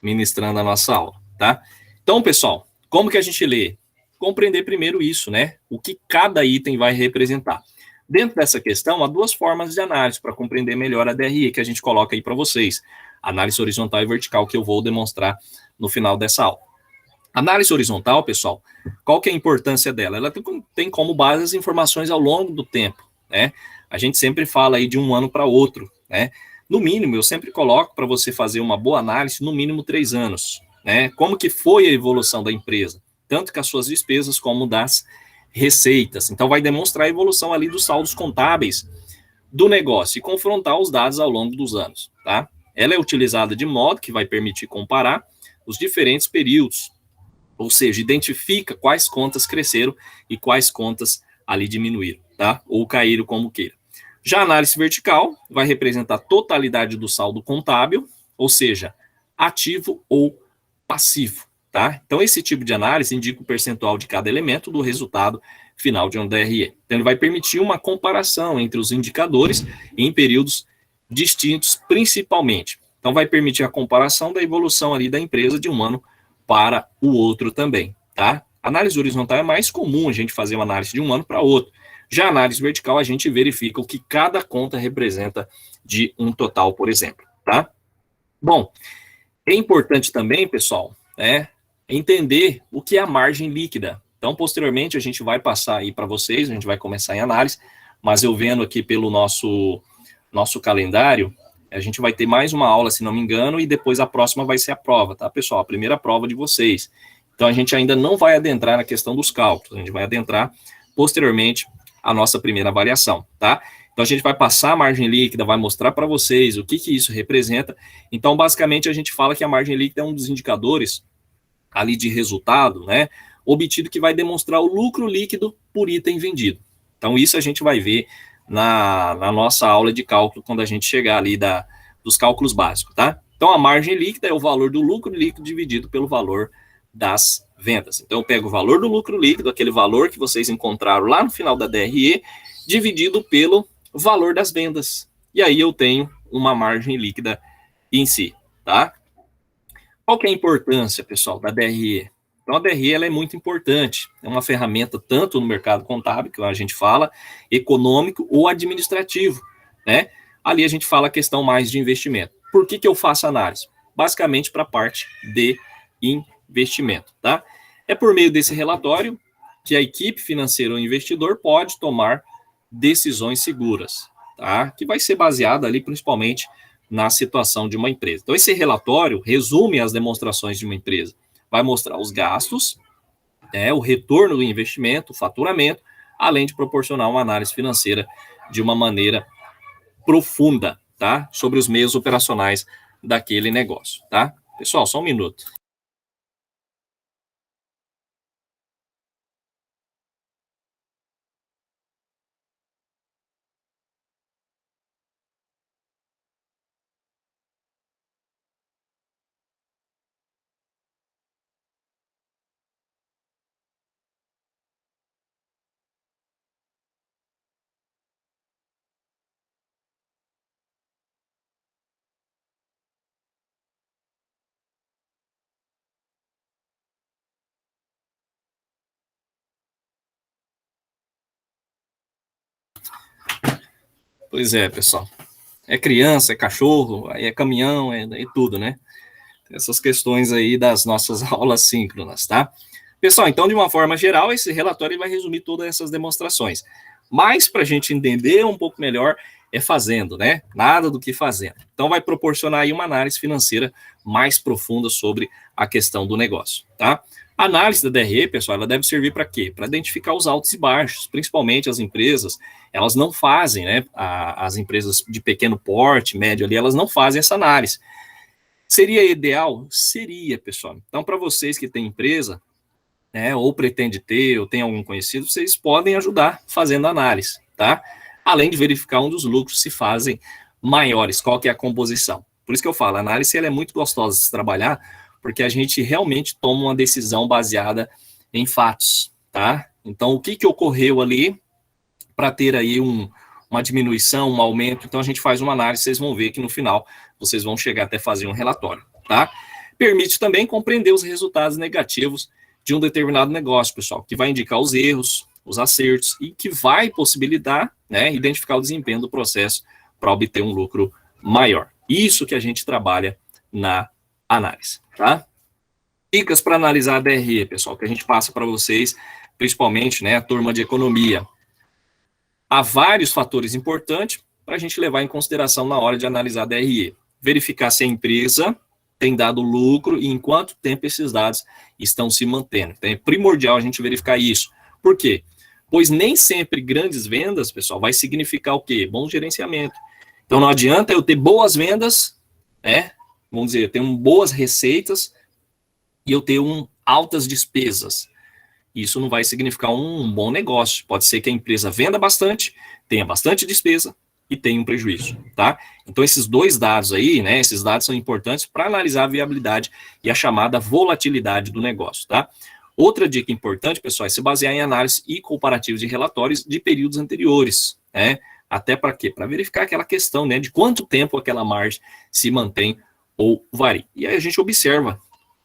A: ministrando a nossa aula, tá? Então, pessoal, como que a gente lê? Compreender primeiro isso, né? O que cada item vai representar. Dentro dessa questão, há duas formas de análise para compreender melhor a DRE que a gente coloca aí para vocês. Análise horizontal e vertical, que eu vou demonstrar no final dessa aula. Análise horizontal, pessoal, qual que é a importância dela? Ela tem como base as informações ao longo do tempo, né? A gente sempre fala aí de um ano para outro, né? No mínimo, eu sempre coloco para você fazer uma boa análise, no mínimo 3 anos, né? Como que foi a evolução da empresa, tanto com as suas despesas como das receitas. Então, vai demonstrar a evolução ali dos saldos contábeis do negócio e confrontar os dados ao longo dos anos, tá? Ela é utilizada de modo que vai permitir comparar os diferentes períodos, ou seja, identifica quais contas cresceram e quais contas ali diminuíram, tá? Ou caíram, como queira. Já a análise vertical vai representar a totalidade do saldo contábil, ou seja, ativo ou passivo, tá? Então, esse tipo de análise indica o percentual de cada elemento do resultado final de um DRE. Então, ele vai permitir uma comparação entre os indicadores em períodos distintos, principalmente. Então, vai permitir a comparação da evolução ali da empresa de um ano para o outro também, tá? Análise horizontal é mais comum a gente fazer uma análise de um ano para outro. Já a análise vertical, a gente verifica o que cada conta representa de um total, por exemplo, tá? Bom, é importante também, pessoal, entender o que é a margem líquida. Então, posteriormente, a gente vai passar aí para vocês, a gente vai começar em análise, mas eu vendo aqui pelo nosso calendário, a gente vai ter mais uma aula, se não me engano, e depois a próxima vai ser a prova, tá, pessoal? A primeira prova de vocês. Então, a gente ainda não vai adentrar na questão dos cálculos, a gente vai adentrar posteriormente a nossa primeira avaliação, tá? Então, a gente vai passar a margem líquida, vai mostrar para vocês o que isso representa. Então, basicamente, a gente fala que a margem líquida é um dos indicadores ali de resultado, né, obtido, que vai demonstrar o lucro líquido por item vendido. Então, isso a gente vai ver na nossa aula de cálculo, quando a gente chegar ali dos cálculos básicos, tá? Então, a margem líquida é o valor do lucro líquido dividido pelo valor das vendas. Então, eu pego o valor do lucro líquido, aquele valor que vocês encontraram lá no final da DRE, dividido pelo valor das vendas. E aí eu tenho uma margem líquida em si, tá? Qual que é a importância, pessoal, da DRE? Então, a DRE ela é muito importante. É uma ferramenta tanto no mercado contábil, que a gente fala, econômico ou administrativo, né? Ali a gente fala a questão mais de investimento. Por que eu faço análise? Basicamente para a parte de investimento, tá? É por meio desse relatório que a equipe financeira ou investidor pode tomar decisões seguras, tá? Que vai ser baseada ali principalmente na situação de uma empresa. Então, esse relatório resume as demonstrações de uma empresa. Vai mostrar os gastos, o retorno do investimento, o faturamento, além de proporcionar uma análise financeira de uma maneira profunda, tá? Sobre os meios operacionais daquele negócio, tá? Pessoal, só um minuto. Pois é, pessoal. É criança, é cachorro, aí é caminhão, é tudo, né? Essas questões aí das nossas aulas síncronas, tá? Pessoal, então, de uma forma geral, esse relatório vai resumir todas essas demonstrações. Mas, para a gente entender um pouco melhor, é fazendo, né? Nada do que fazendo. Então, vai proporcionar aí uma análise financeira mais profunda sobre a questão do negócio, tá? A análise da DRE, pessoal, ela deve servir para quê? Para identificar os altos e baixos, principalmente as empresas, elas não fazem, né? As empresas de pequeno porte, médio ali, elas não fazem essa análise. Seria ideal? Seria, pessoal. Então, para vocês que têm empresa, ou pretende ter, ou tem algum conhecido, vocês podem ajudar fazendo análise, tá? Além de verificar onde os lucros se fazem maiores, qual que é a composição. Por isso que eu falo, a análise ela é muito gostosa de se trabalhar, porque a gente realmente toma uma decisão baseada em fatos, tá? Então, o que ocorreu ali para ter aí uma diminuição, um aumento? Então, a gente faz uma análise, vocês vão ver que no final vocês vão chegar até fazer um relatório, tá? Permite também compreender os resultados negativos de um determinado negócio, pessoal, que vai indicar os erros, os acertos e que vai possibilitar, né, identificar o desempenho do processo para obter um lucro maior. Isso que a gente trabalha na análise, tá? Dicas para analisar a DRE, pessoal, que a gente passa para vocês, principalmente, né, a turma de economia. Há vários fatores importantes para a gente levar em consideração na hora de analisar a DRE. Verificar se a empresa tem dado lucro e em quanto tempo esses dados estão se mantendo. Então, é primordial a gente verificar isso. Por quê? Pois nem sempre grandes vendas, pessoal, vai significar o quê? Bom gerenciamento. Então, não adianta eu ter boas vendas, vamos dizer, eu tenho boas receitas e eu ter altas despesas. Isso não vai significar um bom negócio. Pode ser que a empresa venda bastante, tenha bastante despesa e tenha um prejuízo, tá? Então, esses dois dados aí, né, esses dados são importantes para analisar a viabilidade e a chamada volatilidade do negócio, tá? Outra dica importante, pessoal, é se basear em análise e comparativos de relatórios de períodos anteriores, né? Até para quê? Para verificar aquela questão, né, de quanto tempo aquela margem se mantém ou varia. E aí a gente observa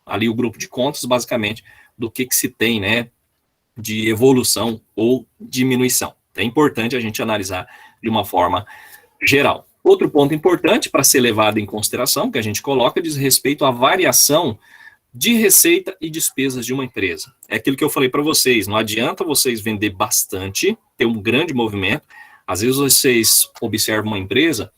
A: ali o grupo de contas, basicamente, do que se tem, né, de evolução ou diminuição. É importante a gente analisar de uma forma geral. Outro ponto importante para ser levado em consideração, que a gente coloca, diz respeito à variação de receita e despesas de uma empresa. É aquilo que eu falei para vocês, não adianta vocês vender bastante, ter um grande movimento. Às vezes vocês observam uma empresa,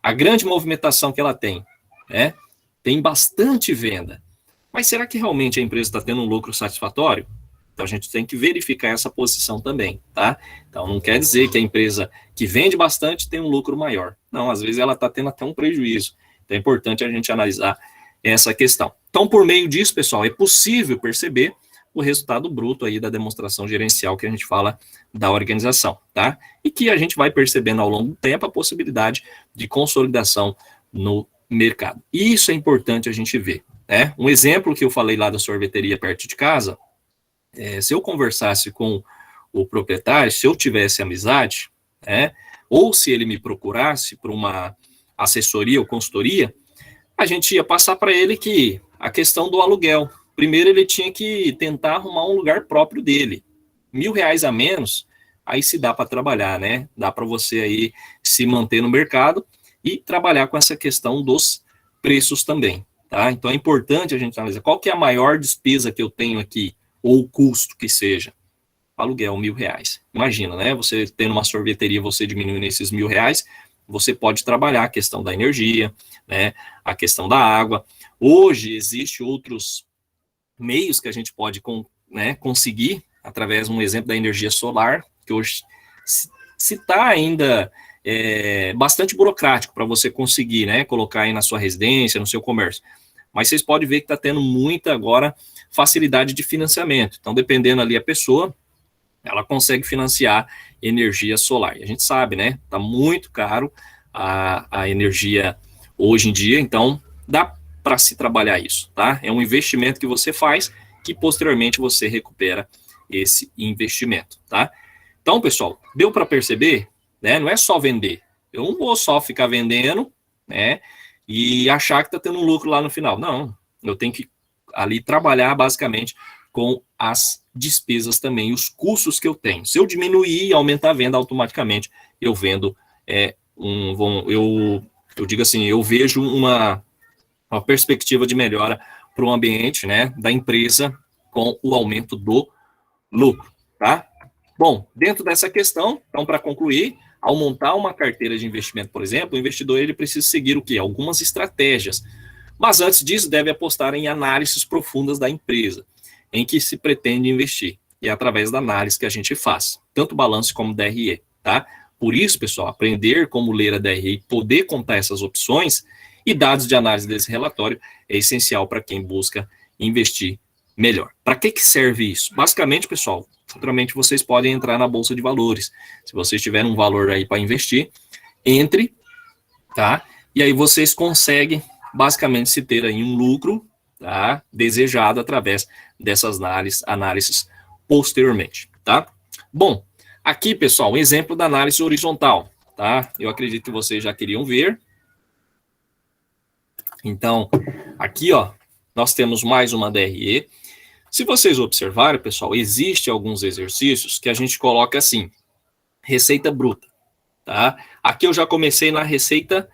A: a grande movimentação que ela tem, né? Tem bastante venda. Mas será que realmente a empresa está tendo um lucro satisfatório? Então a gente tem que verificar essa posição também, tá? Então não quer dizer que a empresa que vende bastante tem um lucro maior. Não, às vezes ela está tendo até um prejuízo. Então é importante a gente analisar essa questão. Então, por meio disso, pessoal, é possível perceber o resultado bruto aí da demonstração gerencial que a gente fala da organização, tá? E que a gente vai percebendo ao longo do tempo a possibilidade de consolidação no mercado. E isso é importante a gente ver, né? Um exemplo que eu falei lá da sorveteria perto de casa, se eu conversasse com o proprietário, se eu tivesse amizade, né? Ou se ele me procurasse para uma assessoria ou consultoria, a gente ia passar para ele que a questão do aluguel, primeiro ele tinha que tentar arrumar um lugar próprio dele. R$1.000 a menos, aí se dá para trabalhar, né? Dá para você aí se manter no mercado e trabalhar com essa questão dos preços também, tá? Então é importante a gente analisar qual que é a maior despesa que eu tenho aqui, ou o custo que seja. Aluguel, R$1.000. Imagina, né? Você tendo uma sorveteria, você diminuindo esses R$1.000, você pode trabalhar a questão da energia, né, a questão da água. Hoje, existem outros meios que a gente pode conseguir, através de um exemplo da energia solar, que hoje se está ainda bastante burocrático para você conseguir, né, colocar aí na sua residência, no seu comércio. Mas vocês podem ver que está tendo muita agora facilidade de financiamento. Então, dependendo ali a pessoa, ela consegue financiar energia solar. E a gente sabe, né? Está muito caro a energia hoje em dia, então dá para se trabalhar isso, tá? É um investimento que você faz que posteriormente você recupera esse investimento, tá? Então, pessoal, deu para perceber, né? Não é só vender. Eu não vou só ficar vendendo, né? E achar que está tendo um lucro lá no final. Não, eu tenho que ali trabalhar basicamente com as despesas também, os custos que eu tenho. Se eu diminuir e aumentar a venda, automaticamente eu vendo, eu digo assim, eu vejo uma perspectiva de melhora para o ambiente, né, da empresa com o aumento do lucro, tá? Bom, dentro dessa questão, então, para concluir, ao montar uma carteira de investimento, por exemplo, o investidor ele precisa seguir o quê? Algumas estratégias. Mas antes disso, deve apostar em análises profundas da empresa em que se pretende investir. E é através da análise que a gente faz, tanto balanço como DRE, tá? Por isso, pessoal, aprender como ler a DRE e poder contar essas opções e dados de análise desse relatório é essencial para quem busca investir melhor. Para que serve isso? Basicamente, pessoal, futuramente vocês podem entrar na Bolsa de Valores. Se vocês tiverem um valor aí para investir, entre, tá? E aí vocês conseguem, basicamente, se ter aí um lucro, tá, desejado através dessas análises posteriormente, tá? Bom, aqui, pessoal, um exemplo da análise horizontal, tá? Eu acredito que vocês já queriam ver. Então, aqui, ó, nós temos mais uma DRE. Se vocês observarem, pessoal, existem alguns exercícios que a gente coloca assim, receita bruta, tá? Aqui eu já comecei na receita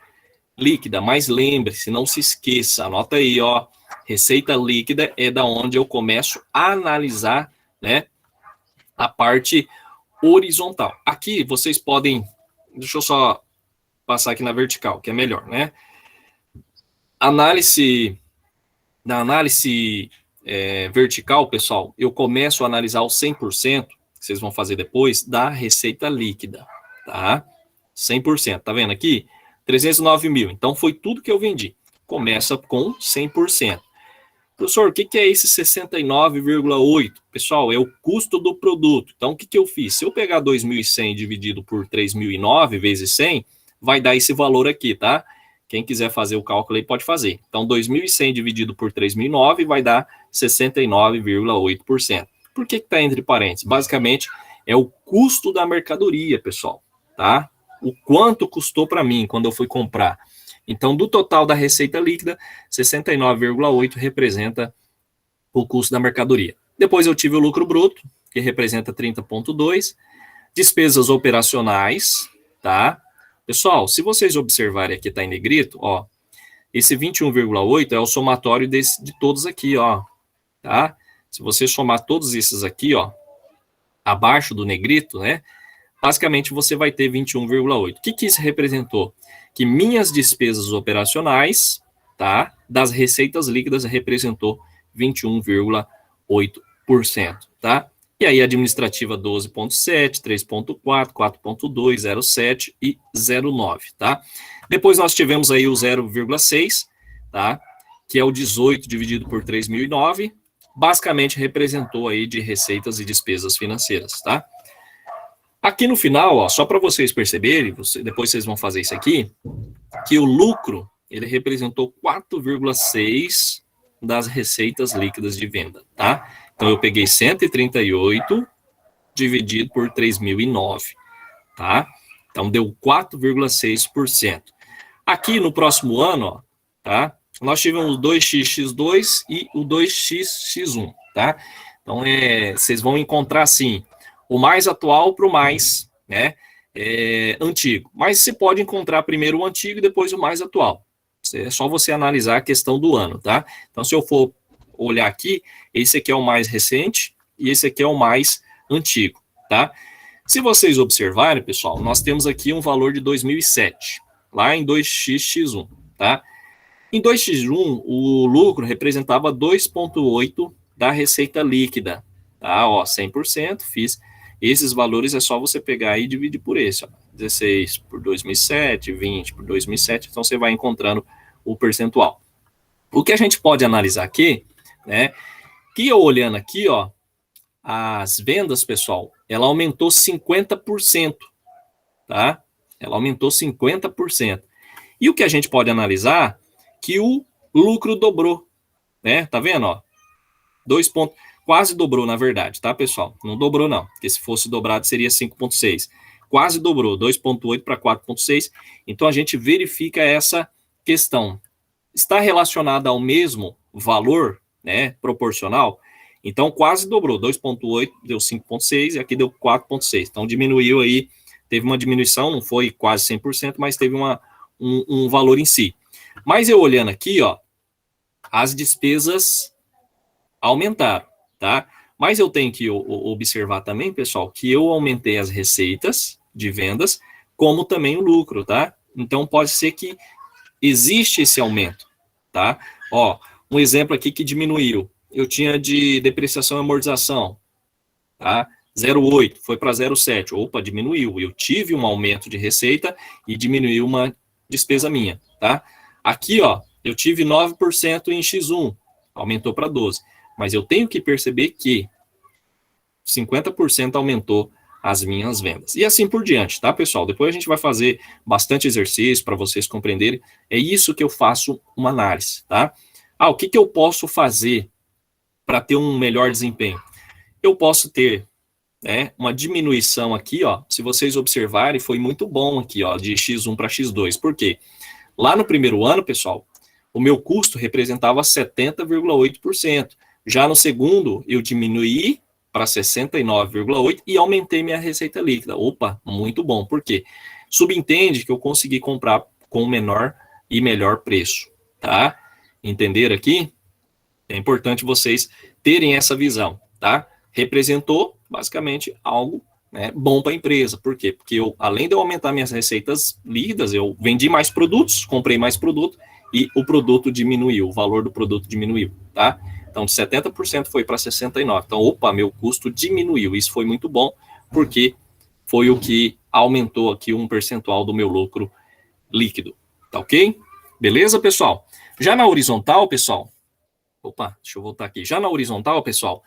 A: líquida, mas lembre-se, não se esqueça, anota aí, ó, receita líquida é da onde eu começo a analisar, né, a parte horizontal. Aqui vocês podem, deixa eu só passar aqui na vertical, que é melhor, né? Na análise vertical, pessoal, eu começo a analisar o 100%, que vocês vão fazer depois, da receita líquida, tá? 100%, tá vendo aqui? 309 mil, então foi tudo que eu vendi. Começa com 100%. Professor, o que é esse 69,8? Pessoal, é o custo do produto. Então, o que eu fiz? Se eu pegar 2.100 dividido por 3.009 vezes 100, vai dar esse valor aqui, tá? Quem quiser fazer o cálculo aí pode fazer. Então, 2.100 dividido por 3.009 vai dar 69,8%. Por que está entre parênteses? Basicamente, é o custo da mercadoria, pessoal, tá? O quanto custou para mim quando eu fui comprar. Então, do total da receita líquida, 69,8% representa o custo da mercadoria. Depois eu tive o lucro bruto, que representa 30,2%. Despesas operacionais, tá? Pessoal, se vocês observarem aqui, tá em negrito, ó, esse 21,8 é o somatório de todos aqui, ó, tá? Se você somar todos esses aqui, ó, abaixo do negrito, né? Basicamente você vai ter 21,8. O que isso representou? Que minhas despesas operacionais, tá? Das receitas líquidas representou 21,8%, tá? E aí administrativa 12,7, 3,4, 4,2, 0,7 e 0,9, tá? Depois nós tivemos aí o 0,6, tá? Que é o 18 dividido por 3.009, basicamente representou aí de receitas e despesas financeiras, tá? Aqui no final, ó, só para vocês perceberem, depois vocês vão fazer isso aqui, que o lucro, ele representou 4,6 das receitas líquidas de venda, tá? Então, eu peguei 138 dividido por 3.009, tá? Então, deu 4,6%. Aqui, no próximo ano, ó, tá? Nós tivemos o 2x2 e o 2x1, tá? Então, vocês vão encontrar, assim, o mais atual para o mais, né, antigo. Mas você pode encontrar primeiro o antigo e depois o mais atual. É só você analisar a questão do ano, tá? Então, se eu for olhar aqui, esse aqui é o mais recente e esse aqui é o mais antigo, tá? Se vocês observarem, pessoal, nós temos aqui um valor de 2007, lá em 2x1, tá? Em 2x1, o lucro representava 2,8 da receita líquida, tá? Ó, 100%, fiz esses valores, é só você pegar e dividir por esse, ó. 16 por 2007, 20 por 2007, então você vai encontrando o percentual. O que a gente pode analisar aqui, né, que eu olhando aqui, ó, as vendas, pessoal, ela aumentou 50%, tá? Ela aumentou 50%. E o que a gente pode analisar, que o lucro dobrou, né? Tá vendo, ó? 2 pontos, quase dobrou, na verdade, tá, pessoal? Não dobrou, não, porque se fosse dobrado seria 5,6. Quase dobrou, 2,8 para 4,6. Então, a gente verifica essa questão. Está relacionada ao mesmo valor, né, proporcional? Então, quase dobrou, 2,8 deu 5,6 e aqui deu 4,6. Então, diminuiu aí, teve uma diminuição, não foi quase 100%, mas teve um valor em si. Mas eu olhando aqui, ó, as despesas aumentaram, tá? Mas eu tenho que observar também, pessoal, que eu aumentei as receitas de vendas, como também o lucro, tá? Então, pode ser que existe esse aumento, tá? Ó, um exemplo aqui que diminuiu. Eu tinha de depreciação e amortização, tá? 0,8, foi para 0,7. Opa, diminuiu. Eu tive um aumento de receita e diminuiu uma despesa minha, tá? Aqui, ó, eu tive 9% em X1, aumentou para 12%. Mas eu tenho que perceber que 50% aumentou as minhas vendas. E assim por diante, tá, pessoal? Depois a gente vai fazer bastante exercício para vocês compreenderem. É isso que eu faço uma análise, tá? O que eu posso fazer para ter um melhor desempenho? Eu posso ter, né, uma diminuição aqui, ó. Se vocês observarem, foi muito bom aqui, ó, de X1 para X2. Por quê? Lá no primeiro ano, pessoal, o meu custo representava 70,8%. Já no segundo, eu diminuí para 69,8% e aumentei minha receita líquida. Opa, muito bom. Por quê? Subentende que eu consegui comprar com menor e melhor preço, tá? Entenderam aqui? É importante vocês terem essa visão, tá? Representou, basicamente, algo, né, bom para a empresa. Por quê? Porque eu, além de eu aumentar minhas receitas líquidas, eu vendi mais produtos, comprei mais produto e o produto diminuiu, o valor do produto diminuiu, tá? Então, de 70% foi para 69%. Então, opa, meu custo diminuiu. Isso foi muito bom, porque foi o que aumentou aqui um percentual do meu lucro líquido. Tá ok? Beleza, pessoal? Já na horizontal, pessoal... Opa, deixa eu voltar aqui. Já na horizontal, pessoal,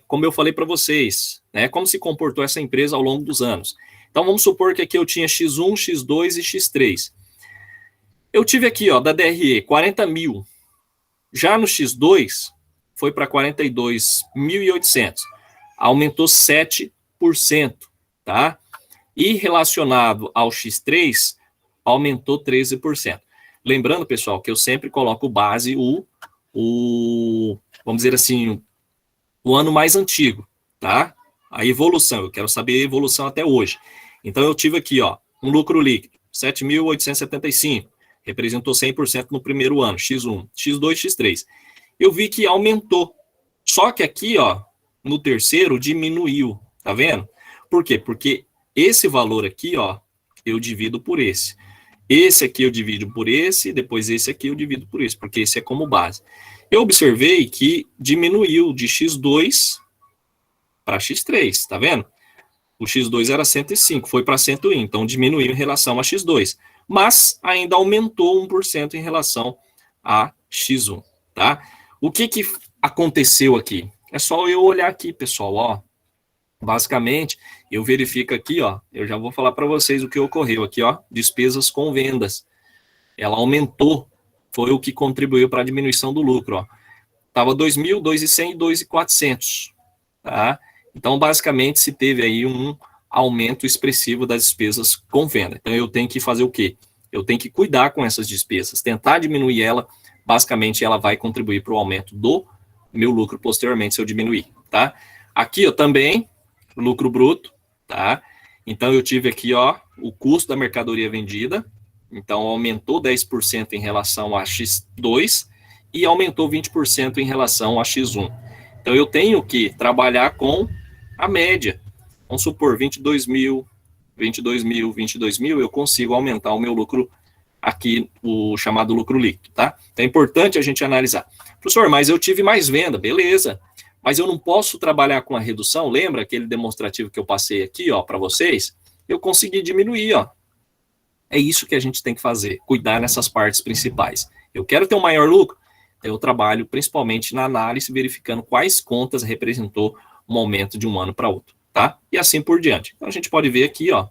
A: como eu falei para vocês, né? Como se comportou essa empresa ao longo dos anos. Então, vamos supor que aqui eu tinha X1, X2 e X3. Eu tive aqui, ó, da DRE, 40 mil. Já no X2, foi para 42.800. Aumentou 7%, tá? E relacionado ao X3, aumentou 13%. Lembrando, pessoal, que eu sempre coloco base vamos dizer assim, o ano mais antigo, tá? A evolução, eu quero saber a evolução até hoje. Então, eu tive aqui, ó, um lucro líquido, 7.875, representou 100% no primeiro ano, X1, X2, X3. Eu vi que aumentou, só que aqui, ó, no terceiro, diminuiu, tá vendo? Por quê? Porque esse valor aqui, ó, eu divido por esse. Esse aqui eu divido por esse, depois esse aqui eu divido por esse, porque esse é como base. Eu observei que diminuiu de X2 para X3, tá vendo? O X2 era 105, foi para 101, então diminuiu em relação a X2. Mas ainda aumentou 1% em relação a X1, tá? O que aconteceu aqui? É só eu olhar aqui, pessoal, ó. Basicamente, eu verifico aqui, ó, eu já vou falar para vocês o que ocorreu aqui, ó, despesas com vendas. Ela aumentou, foi o que contribuiu para a diminuição do lucro, ó. Tava 2.000, 2.100 e 2.400, tá? Então, basicamente, se teve aí um aumento expressivo das despesas com venda. Então, eu tenho que fazer o quê? Eu tenho que cuidar com essas despesas, tentar diminuir ela, basicamente, ela vai contribuir para o aumento do meu lucro posteriormente, se eu diminuir, tá? Aqui, ó, também, lucro bruto, tá? Então, eu tive aqui, ó, o custo da mercadoria vendida, então aumentou 10% em relação a X2 e aumentou 20% em relação a X1. Então, eu tenho que trabalhar com a média. Vamos supor, 22.000, 22.000, 22.000, eu consigo aumentar o meu lucro aqui, o chamado lucro líquido, tá? Então, é importante a gente analisar. Professor, mas eu tive mais venda, beleza. Mas eu não posso trabalhar com a redução, lembra aquele demonstrativo que eu passei aqui, ó, para vocês? Eu consegui diminuir, ó. É isso que a gente tem que fazer, cuidar nessas partes principais. Eu quero ter um maior lucro, eu trabalho principalmente na análise, verificando quais contas representou um aumento de um ano para outro, tá? E assim por diante. Então, a gente pode ver aqui, ó,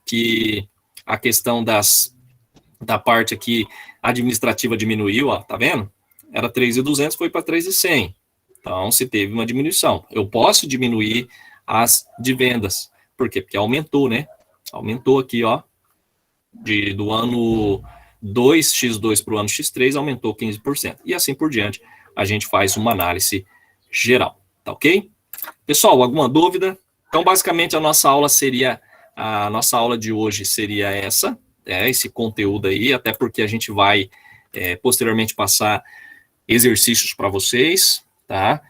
A: que a questão da parte aqui administrativa diminuiu, ó, tá vendo? Era 3.200, foi para 3.100. Então, se teve uma diminuição. Eu posso diminuir as de vendas. Por quê? Porque aumentou, né? Aumentou aqui, ó, do ano 2, X2 para o ano X3, aumentou 15%. E assim por diante, a gente faz uma análise geral, tá ok? Pessoal, alguma dúvida? Então, basicamente, a nossa aula de hoje seria essa, esse conteúdo aí, até porque a gente vai posteriormente passar exercícios para vocês, tá?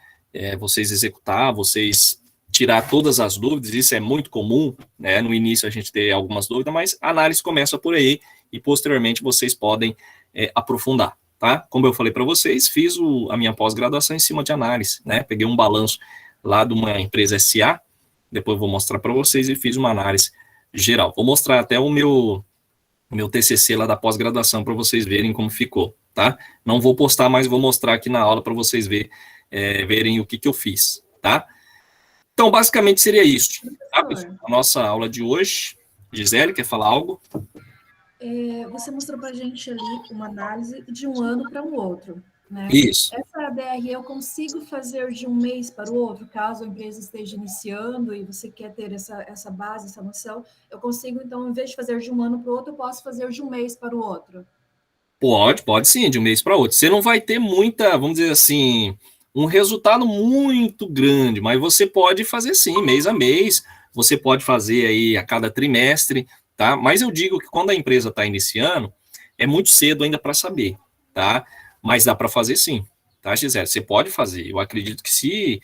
A: Vocês executar, vocês tirar todas as dúvidas, isso é muito comum, né? No início a gente ter algumas dúvidas, mas a análise começa por aí e posteriormente vocês podem aprofundar, tá? Como eu falei para vocês, fiz a minha pós-graduação em cima de análise, né? Peguei um balanço lá de uma empresa SA, depois vou mostrar para vocês e fiz uma análise geral. Vou mostrar até o meu TCC lá da pós-graduação para vocês verem como ficou, tá? Não vou postar, mas vou mostrar aqui na aula para vocês verem o que eu fiz, tá? Então, basicamente seria isso, tá? A nossa aula de hoje. Gisele, quer falar algo?
B: Você mostrou para a gente ali uma análise de um ano para um outro, né?
A: Isso.
B: Essa DRE eu consigo fazer de um mês para o outro, caso a empresa esteja iniciando e você quer ter essa base, essa noção, eu consigo, então, em vez de fazer de um ano para o outro, eu posso fazer de um mês para o outro?
A: Pode sim, de um mês para outro. Você não vai ter muita, vamos dizer assim, um resultado muito grande, mas você pode fazer sim, mês a mês, você pode fazer aí a cada trimestre, tá? Mas eu digo que quando a empresa está iniciando, é muito cedo ainda para saber, tá? Mas dá para fazer sim, tá, Gisele? Você pode fazer. Eu acredito que se...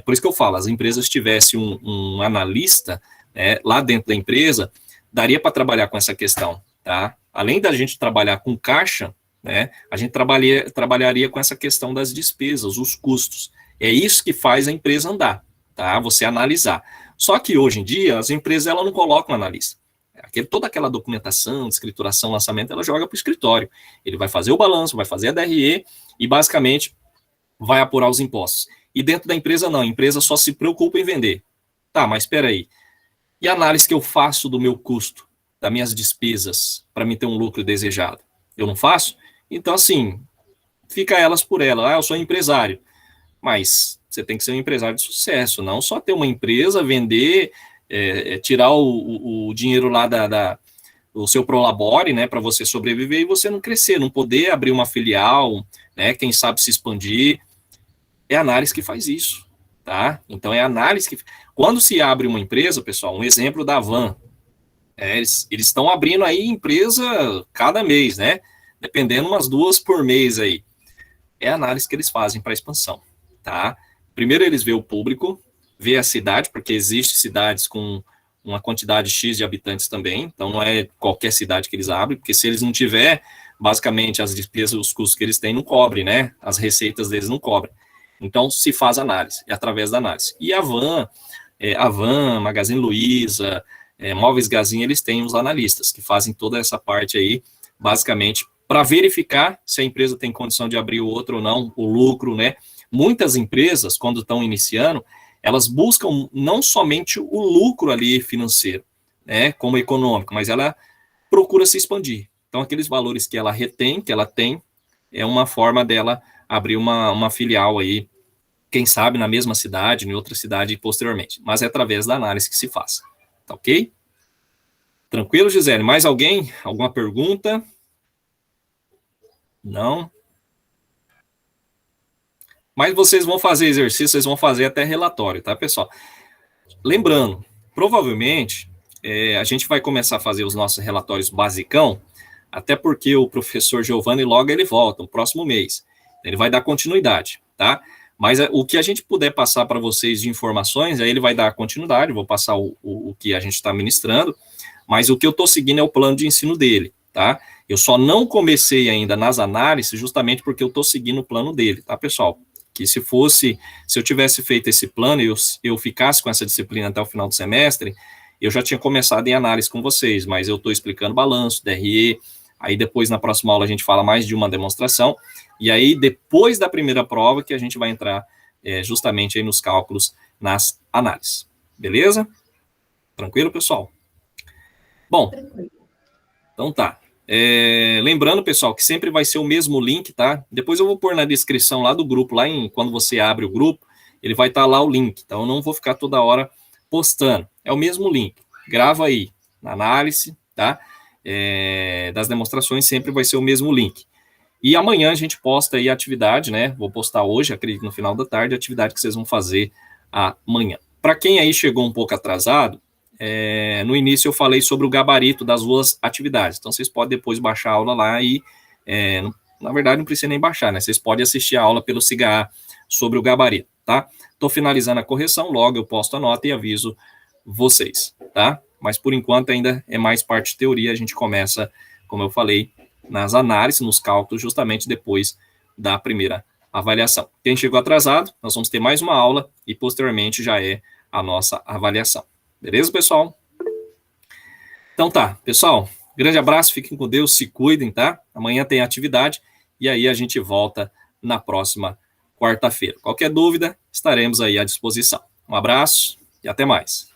A: por isso que eu falo, as empresas tivessem um analista lá dentro da empresa, daria para trabalhar com essa questão, tá? Além da gente trabalhar com caixa, né, a gente trabalharia com essa questão das despesas, os custos. É isso que faz a empresa andar, tá? Você analisar. Só que hoje em dia, as empresas ela não colocam analista. Toda aquela documentação, escrituração, lançamento, ela joga para o escritório. Ele vai fazer o balanço, vai fazer a DRE e, basicamente, vai apurar os impostos. E dentro da empresa, não. A empresa só se preocupa em vender. Tá, mas espera aí. E a análise que eu faço do meu custo, das minhas despesas, para me ter um lucro desejado? Eu não faço? Então, assim, fica elas por elas. Eu sou empresário. mas você tem que ser um empresário de sucesso, não só ter uma empresa, vender, tirar o dinheiro lá do seu prolabore, né, para você sobreviver e você não crescer, não poder abrir uma filial, né, quem sabe se expandir. É a análise que faz isso, tá? Então é a análise que... Quando se abre uma empresa, pessoal, um exemplo da Van, eles estão abrindo aí empresa cada mês, né? Dependendo, umas 2 por mês aí. É a análise que eles fazem para expansão, tá? Primeiro eles vê o público, vê a cidade, porque existe cidades com uma quantidade X de habitantes também, então não é qualquer cidade que eles abrem, porque se eles não tiver, basicamente as despesas, os custos que eles têm não cobrem, né? As receitas deles não cobrem. Então se faz análise, é através da análise. E a Van, Magazine Luiza, Móveis Gazin, eles têm os analistas que fazem toda essa parte aí, basicamente, para verificar se a empresa tem condição de abrir o outro ou não, o lucro, né? Muitas empresas, quando estão iniciando, elas buscam não somente o lucro ali financeiro, né, como econômico, mas ela procura se expandir. Então, aqueles valores que ela retém, que ela tem, é uma forma dela abrir uma filial aí, quem sabe na mesma cidade, em outra cidade posteriormente. Mas é através da análise que se faz. Tá ok? Tranquilo, Gisele? Mais alguém? Alguma pergunta? Não? Mas vocês vão fazer exercício, vocês vão fazer até relatório, tá, pessoal? Lembrando, provavelmente, a gente vai começar a fazer os nossos relatórios basicão, até porque o professor Giovanni logo ele volta, no próximo mês. Ele vai dar continuidade, tá? Mas o que a gente puder passar para vocês de informações, aí ele vai dar continuidade, vou passar o que a gente está ministrando, mas o que eu estou seguindo é o plano de ensino dele, tá? Eu só não comecei ainda nas análises justamente porque eu estou seguindo o plano dele, tá, pessoal? Que se eu tivesse feito esse plano e eu ficasse com essa disciplina até o final do semestre, eu já tinha começado em análise com vocês, mas eu estou explicando balanço, DRE, aí depois na próxima aula a gente fala mais de uma demonstração, e aí depois da primeira prova que a gente vai entrar justamente aí nos cálculos, nas análises, beleza? Tranquilo, pessoal? Bom, então tá. Lembrando, pessoal, que sempre vai ser o mesmo link, tá? Depois eu vou pôr na descrição lá do grupo, quando você abre o grupo, ele vai estar lá o link. Então eu não vou ficar toda hora postando. É o mesmo link. Grava aí na análise, tá? Das demonstrações sempre vai ser o mesmo link. E amanhã a gente posta aí a atividade, né? Vou postar hoje, acredito no final da tarde, a atividade que vocês vão fazer amanhã. Para quem aí chegou um pouco atrasado, no início eu falei sobre o gabarito das 2 atividades, então vocês podem depois baixar a aula lá e, na verdade não precisa nem baixar, né, vocês podem assistir a aula pelo SIGA sobre o gabarito, tá? Estou finalizando a correção, logo eu posto a nota e aviso vocês, tá? Mas por enquanto ainda é mais parte de teoria, a gente começa, como eu falei, nas análises, nos cálculos, justamente depois da primeira avaliação. Quem chegou atrasado, nós vamos ter mais uma aula e posteriormente já é a nossa avaliação. Beleza, pessoal? Então tá, pessoal, grande abraço, fiquem com Deus, se cuidem, tá? Amanhã tem atividade e aí a gente volta na próxima quarta-feira. Qualquer dúvida, estaremos aí à disposição. Um abraço e até mais.